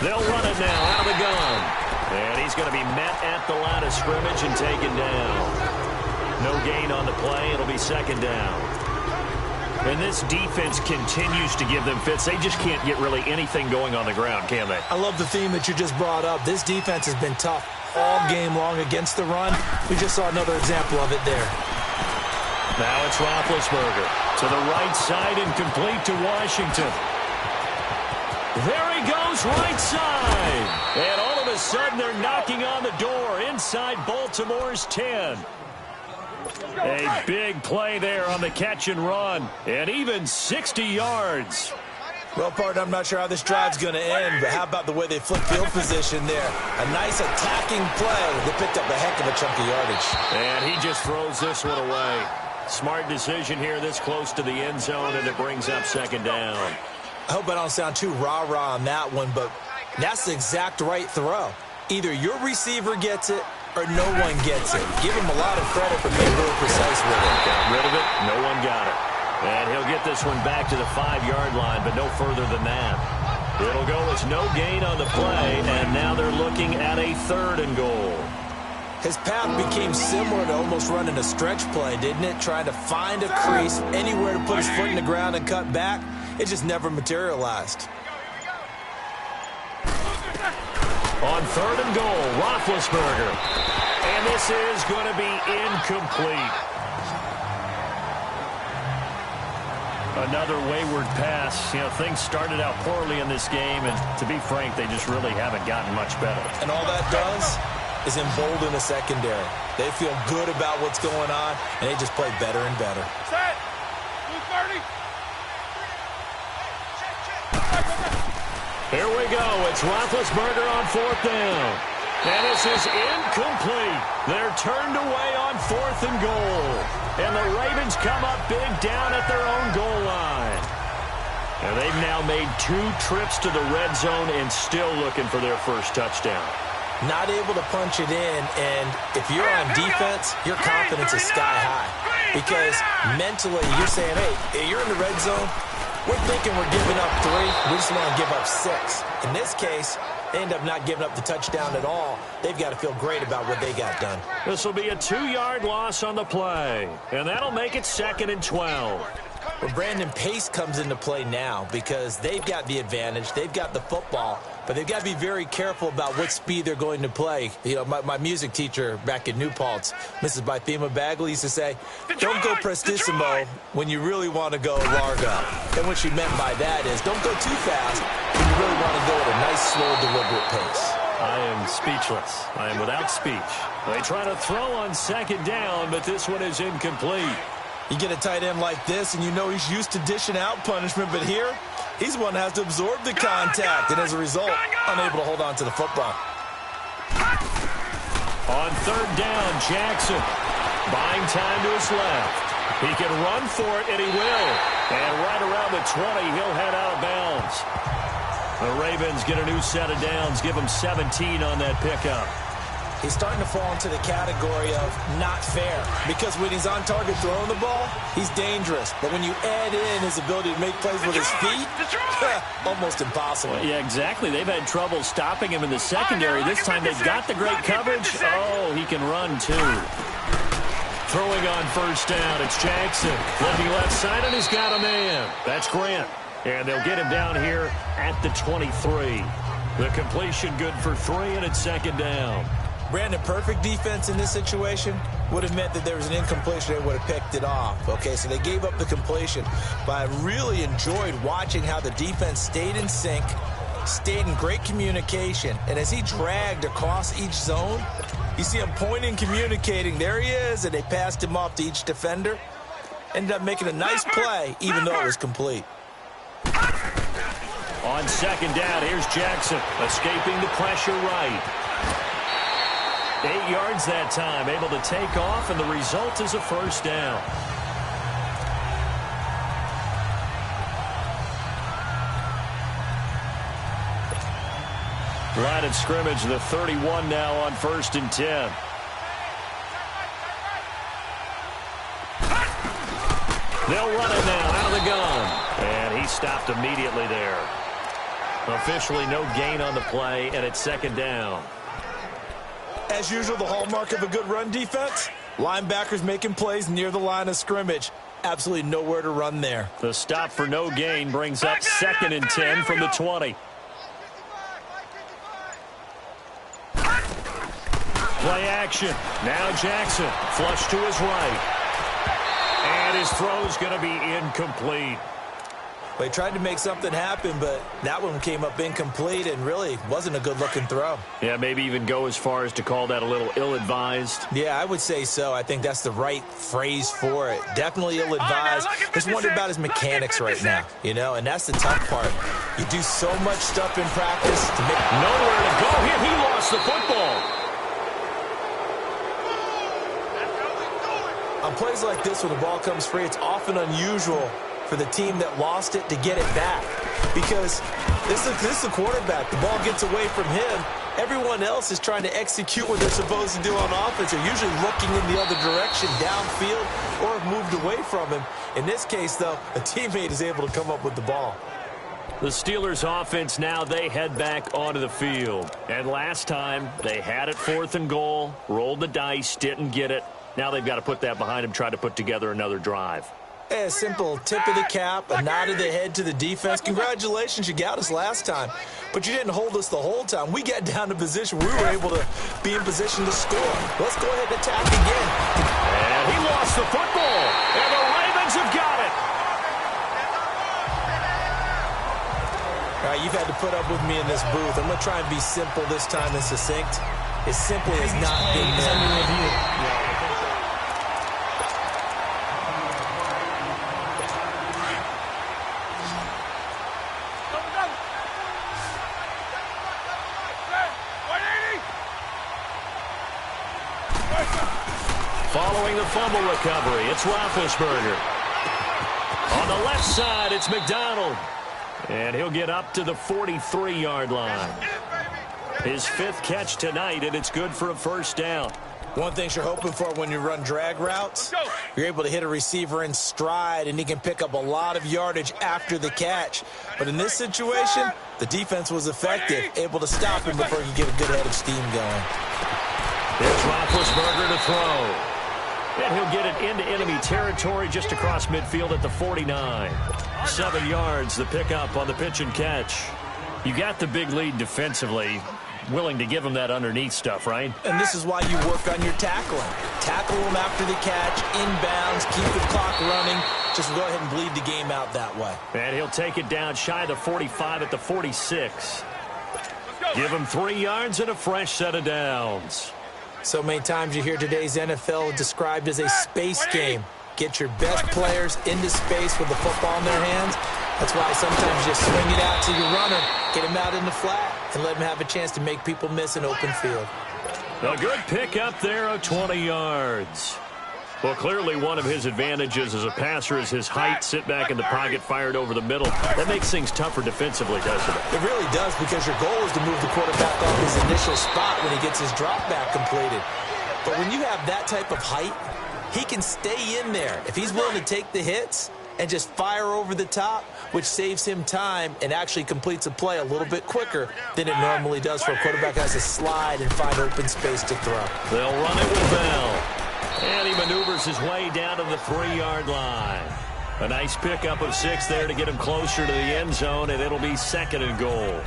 They'll run it now out of the gun. And he's going to be met at the line of scrimmage and taken down. No gain on the play. It'll be 2nd down. And this defense continues to give them fits. They just can't get really anything going on the ground, can they? I love the theme that you just brought up. This defense has been tough all game long against the run. We just saw another example of it there. Now it's Roethlisberger to the right side and complete to Washington. There he goes right side. And all of a sudden they're knocking on the door inside Baltimore's 10. A big play there on the catch and run. And even 60 yards. Well, partner, I'm not sure how this drive's going to end, but how about the way they flip field position there? A nice attacking play. They picked up a heck of a chunk of yardage. And he just throws this one away. Smart decision here this close to the end zone, and it brings up second down. I hope I don't sound too rah-rah on that one, but that's the exact right throw. Either your receiver gets it or no one gets it. Give him a lot of credit for being really precise with it. Got rid of it. No one got it. And he'll get this one back to the 5-yard line, but no further than that. It'll go as no gain on the play, and now they're looking at a 3rd and goal. His path became similar to almost running a stretch play, didn't it? Trying to find a crease, anywhere to put his foot in the ground and cut back. It just never materialized. On 3rd and goal, Roethlisberger. And this is going to be incomplete. Another wayward pass. You know, things started out poorly in this game, and to be frank, they just really haven't gotten much better. And all that does is embolden the secondary. They feel good about what's going on, and they just play better and better. Set. 230. Here we go. It's Roethlisberger on 4th down. And this is incomplete. They're turned away on 4th and goal. And the Ravens come up big down at their own goal line. And they've now made 2 trips to the red zone and still looking for their first touchdown. Not able to punch it in, and if you're on defense, your confidence is sky high. Because mentally, you're saying, hey, you're in the red zone. We're thinking we're giving up 3. We just want to give up 6. In this case, they end up not giving up the touchdown at all. They've got to feel great about what they got done. This will be a 2-yard loss on the play, and that'll make it 2nd and 12. Well, Brandon, pace comes into play now because they've got the advantage. They've got the football, but they've got to be very careful about what speed they're going to play. You know, my music teacher back in New Paltz, Mrs. Bythema Bagley, used to say, don't go prestissimo when you really want to go largo. And what she meant by that is don't go too fast when you really want to go at a nice, slow, deliberate pace. I am speechless. I am without speech. They try to throw on 2nd down, but this one is incomplete. You get a tight end like this, and you know he's used to dishing out punishment, but here, he's the one that has to absorb the contact, and as a result, unable to hold on to the football. On 3rd down, Jackson. Buying time to his left. He can run for it, and he will. And right around the 20, he'll head out of bounds. The Ravens get a new set of downs, give him 17 on that pickup. He's starting to fall into the category of not fair because when he's on target throwing the ball, he's dangerous. But when you add in his ability to make plays with his feet, almost impossible. Well, yeah, exactly. They've had trouble stopping him in the secondary. This time they've got the great coverage. Oh, he can run too. Throwing on 1st down, it's Jackson. Looking left side, and he's got a man. That's Grant. And they'll get him down here at the 23. The completion good for 3, and it's 2nd down. Brandon, perfect defense in this situation would have meant that there was an incompletion. They would have picked it off. Okay, so they gave up the completion. But I really enjoyed watching how the defense stayed in sync, stayed in great communication. And as he dragged across each zone, you see him pointing, communicating. There he is, and they passed him off to each defender. Ended up making a nice play, even though it was complete. On 2nd down, here's Jackson, escaping the pressure right. 8 yards that time, able to take off, and the result is a 1st down. Line of scrimmage, the 31 now on 1st and 10. They'll run it now out of the gun. And he stopped immediately there. Officially no gain on the play, and it's 2nd down. As usual, the hallmark of a good run defense, linebackers making plays near the line of scrimmage. Absolutely nowhere to run there. The stop for no gain brings up 2nd and 10 from the 20. Play action. Now Jackson, flush to his right. And his throw's going to be incomplete. Well, he tried to make something happen, but that one came up incomplete and really wasn't a good-looking throw. Yeah, maybe even go as far as to call that a little ill-advised. Yeah, I would say so. I think that's the right phrase for it. Definitely ill-advised. Just wonder about his mechanics right now, you know, and that's the tough part. You do so much stuff in practice to make... Nowhere to go here. He lost the football. On plays like this, when the ball comes free, it's often unusual for the team that lost it to get it back. Because this is the quarterback. The ball gets away from him. Everyone else is trying to execute what they're supposed to do on offense. They're usually looking in the other direction, downfield, or have moved away from him. In this case, though, a teammate is able to come up with the ball. The Steelers offense now, they head back onto the field. And last time, they had it 4th and goal, rolled the dice, didn't get it. Now they've got to put that behind them, try to put together another drive. A simple tip of the cap, a nod of the head to the defense. Congratulations, you got us last time. But you didn't hold us the whole time. We got down to position. We were able to be in position to score. Let's go ahead and attack again. And he lost the football. And the Ravens have got it. All right, you've had to put up with me in this booth. I'm going to try and be simple this time and succinct. It simply has not been there. Following the fumble recovery, it's Roethlisberger. On the left side, it's McDonald. And he'll get up to the 43-yard line. His 5th catch tonight, and it's good for a first down. One thing you're hoping for when you run drag routes, you're able to hit a receiver in stride, and he can pick up a lot of yardage after the catch. But in this situation, the defense was effective, able to stop him before he could get a good head of steam going. Here's Roethlisberger to throw. And he'll get it into enemy territory just across midfield at the 49. 7 yards, the pickup on the pitch and catch. You got the big lead defensively. Willing to give him that underneath stuff, right? And this is why you work on your tackling. Tackle him after the catch, inbounds, keep the clock running. Just go ahead and bleed the game out that way. And he'll take it down shy of the 45 at the 46. Give him 3 yards and a fresh set of downs. So many times you hear today's NFL described as a space game. Get your best players into space with the football in their hands. That's why sometimes you just swing it out to your runner, get him out in the flat, and let him have a chance to make people miss an open field. A good pickup there of 20 yards. Well, clearly one of his advantages as a passer is his height. Sit back in the pocket, fired over the middle. That makes things tougher defensively, doesn't it? It really does, because your goal is to move the quarterback off his initial spot when he gets his drop back completed. But when you have that type of height, he can stay in there. If he's willing to take the hits and just fire over the top, which saves him time and actually completes a play a little bit quicker than it normally does for a quarterback who has to slide and find open space to throw. They'll run it with Bell. And he maneuvers his way down to the 3-yard line. A nice pickup of 6 there to get him closer to the end zone, and it'll be 2nd and goal.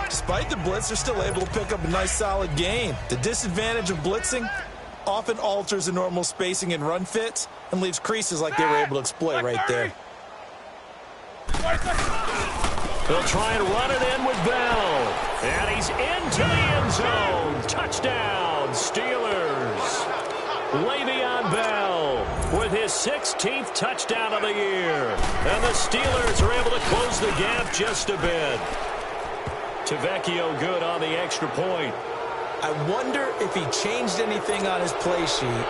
Despite the blitz, they're still able to pick up a nice, solid gain. The disadvantage of blitzing often alters the normal spacing and run fits and leaves creases like they were able to exploit right there. They'll try and run it in with Bell. And he's into the end zone. Touchdown, Steelers. Le'Veon Bell with his 16th touchdown of the year. And the Steelers are able to close the gap just a bit. Tavecchio good on the extra point. I wonder if he changed anything on his play sheet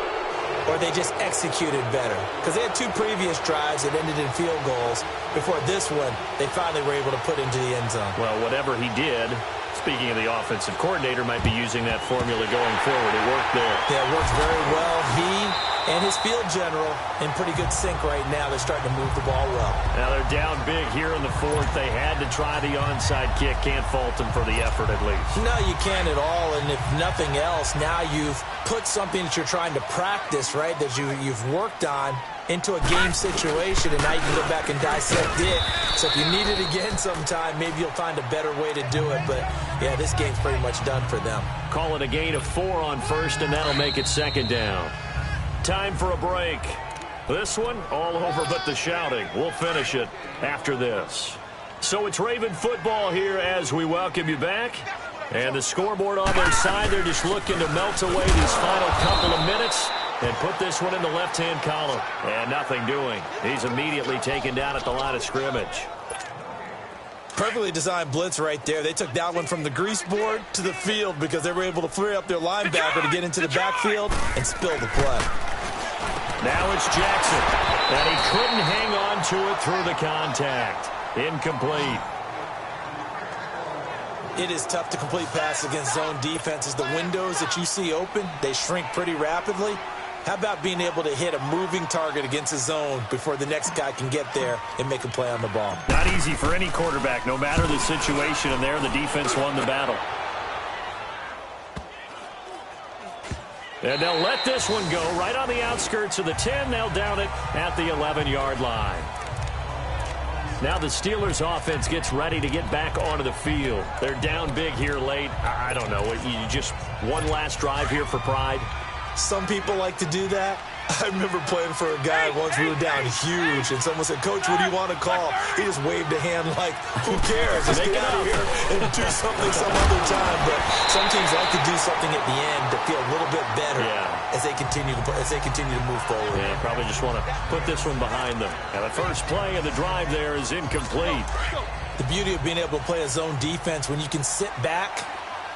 or they just executed better. Because they had 2 previous drives that ended in field goals. Before this one, they finally were able to put into the end zone. Well, whatever he did, speaking of the offensive coordinator, might be using that formula going forward. It worked there. Yeah, it worked very well. He and his field general in pretty good sync right now. They're starting to move the ball well. Now they're down big here in the 4th. They had to try the onside kick. Can't fault them for the effort at least. No, you can't at all. And if nothing else, now you've put something that you're trying to practice, right, that you've worked on into a game situation, and now you can go back and dissect it. So if you need it again sometime, maybe you'll find a better way to do it. But, yeah, this game's pretty much done for them. Call it a gain of 4 on first, and that'll make it 2nd down. Time for a break. This one, all over but the shouting. We'll finish it after this. So it's Raven football here as we welcome you back. And the scoreboard on their side, they're just looking to melt away these final couple of minutes and put this one in the left-hand column. And nothing doing. He's immediately taken down at the line of scrimmage. Perfectly designed blitz right there. They took that one from the grease board to the field because they were able to free up their linebacker to get into the backfield and spill the play. Now it's Jackson, and he couldn't hang on to it through the contact. Incomplete. It is tough to complete passes against zone defenses. The windows that you see open, they shrink pretty rapidly. How about being able to hit a moving target against a zone before the next guy can get there and make a play on the ball? Not easy for any quarterback, no matter the situation, and there the defense won the battle. And they'll let this one go right on the outskirts of the 10. They'll down it at the 11-yard line. Now the Steelers offense gets ready to get back onto the field. They're down big here late. I don't know. You just one last drive here for pride. Some people like to do that. I remember playing for a guy once. We were down huge, and someone said, "Coach, what do you want to call?" He just waved a hand like, "Who cares? Just get out of here and do something some other time." But some teams like to do something at the end to feel a little bit better as they continue to move forward. Yeah, probably just want to put this one behind them. And the first play of the drive there is incomplete. The beauty of being able to play a zone defense when you can sit back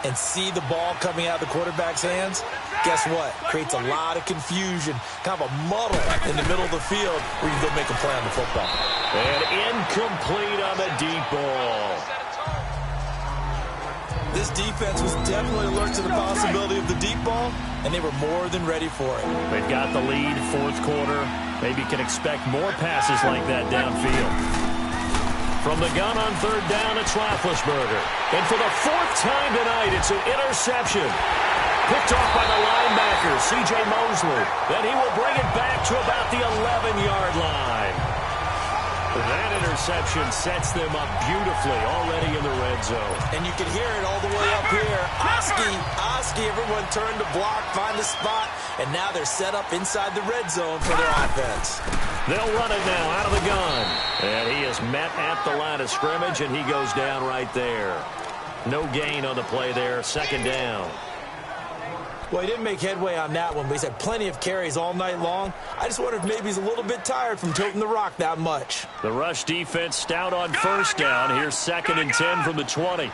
and see the ball coming out of the quarterback's hands, guess what? Creates a lot of confusion, kind of a muddle in the middle of the field where you can go make a play on the football. And incomplete on the deep ball. This defense was definitely alert to the possibility of the deep ball, and they were more than ready for it. They've got the lead, fourth quarter. Maybe can expect more passes like that downfield. From the gun on third down, it's Roethlisberger. And for the fourth time tonight, it's an interception. Picked off by the linebacker, C.J. Mosley. Then he will bring it back to about the 11-yard line. That interception sets them up beautifully already in the red zone. And you can hear it all the way up here. Oski, everyone turned to block, find the spot, and now they're set up inside the red zone for their offense. They'll run it now out of the gun. And he is met at the line of scrimmage, and he goes down right there. No gain on the play there, second down. Well, he didn't make headway on that one, but he's had plenty of carries all night long. I just wonder if maybe he's a little bit tired from toting the rock that much. The rush defense stout on first down. Here's 2nd and 10 from the 20.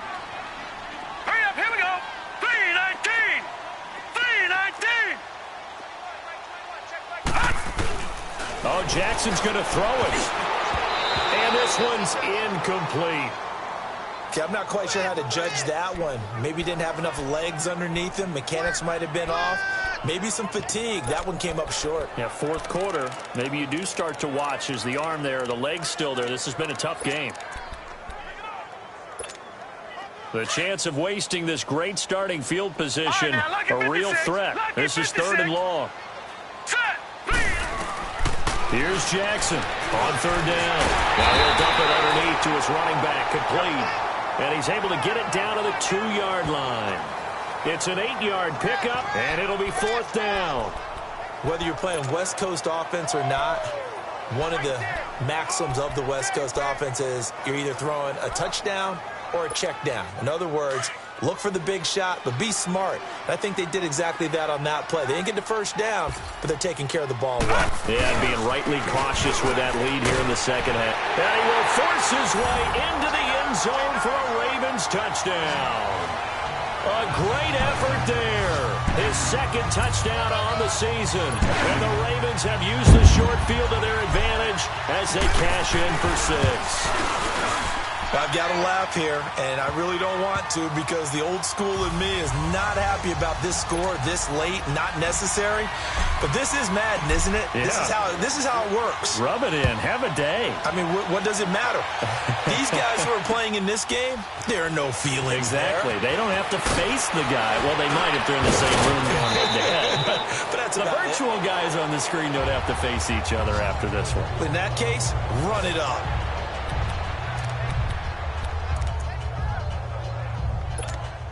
Hurry up, here we go. 3-19. 3-19. Oh, Jackson's going to throw it. And this one's incomplete. Okay, I'm not quite sure how to judge that one. Maybe didn't have enough legs underneath him. Mechanics might have been off. Maybe some fatigue. That one came up short. Yeah, fourth quarter. Maybe you do start to watch as the arm there, the leg's still there. This has been a tough game. The chance of wasting this great starting field position, a real threat. This is 3rd and long. Here's Jackson on third down. Now he'll dump it underneath to his running back, complete. And he's able to get it down to the 2-yard line. It's an 8-yard pickup, and it'll be 4th down. Whether you're playing West Coast offense or not, one of the maxims of the West Coast offense is you're either throwing a touchdown or a check down. In other words, look for the big shot, but be smart. And I think they did exactly that on that play. They didn't get the first down, but they're taking care of the ball well. Yeah, and being rightly cautious with that lead here in the second half. And he will force his way into the end zone for a Ravens touchdown. A great effort there. His 2nd touchdown on the season. And the Ravens have used the short field to their advantage as they cash in for 6. I've got to laugh here, and I really don't want to because the old school in me is not happy about this score this late, not necessary. But this is Madden, isn't it? Yeah. This is how it works. Rub it in. Have a day. I mean, what does it matter? These guys who are playing in this game, there are no feelings Exactly. there. They don't have to face the guy. Well, they might if they're in the same room going head-to-head. But that's the virtual guys on the screen don't have to face each other after this one. In that case, run it up.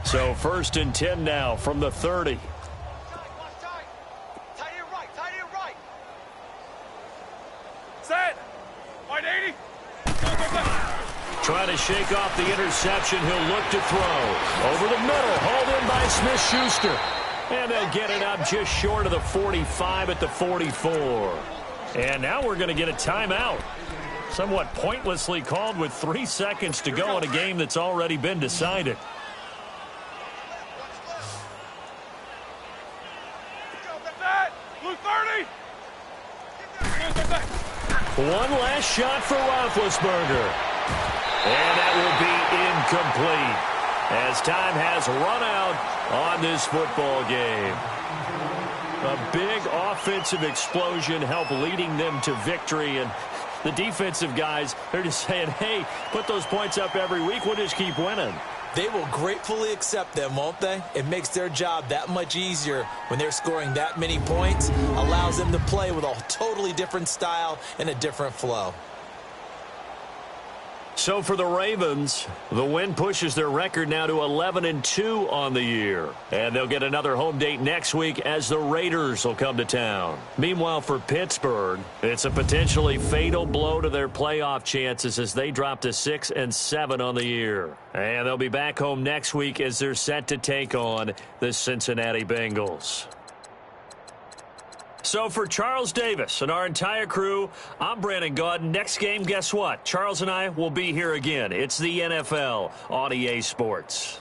So 1st and 10 now from the 30. trying to shake off the interception. He'll look to throw. Over the middle, hauled in by Smith-Schuster. And they'll get it up just short of the 45 at the 44. And now we're going to get a timeout. Somewhat pointlessly called with 3 seconds to go in a game that's already been decided. One last shot for Roethlisberger. And that will be incomplete as time has run out on this football game. A big offensive explosion helped leading them to victory, and the defensive guys, they're just saying, hey, put those points up every week, we'll just keep winning. They will gratefully accept them, won't they? It makes their job that much easier when they're scoring that many points, allows them to play with a totally different style and a different flow. So for the Ravens, the win pushes their record now to 11-2 on the year. And they'll get another home date next week as the Raiders will come to town. Meanwhile, for Pittsburgh, it's a potentially fatal blow to their playoff chances as they drop to 6-7 on the year. And they'll be back home next week as they're set to take on the Cincinnati Bengals. So for Charles Davis and our entire crew, I'm Brandon Gaudin. Next game, guess what? Charles and I will be here again. It's the NFL on EA Sports.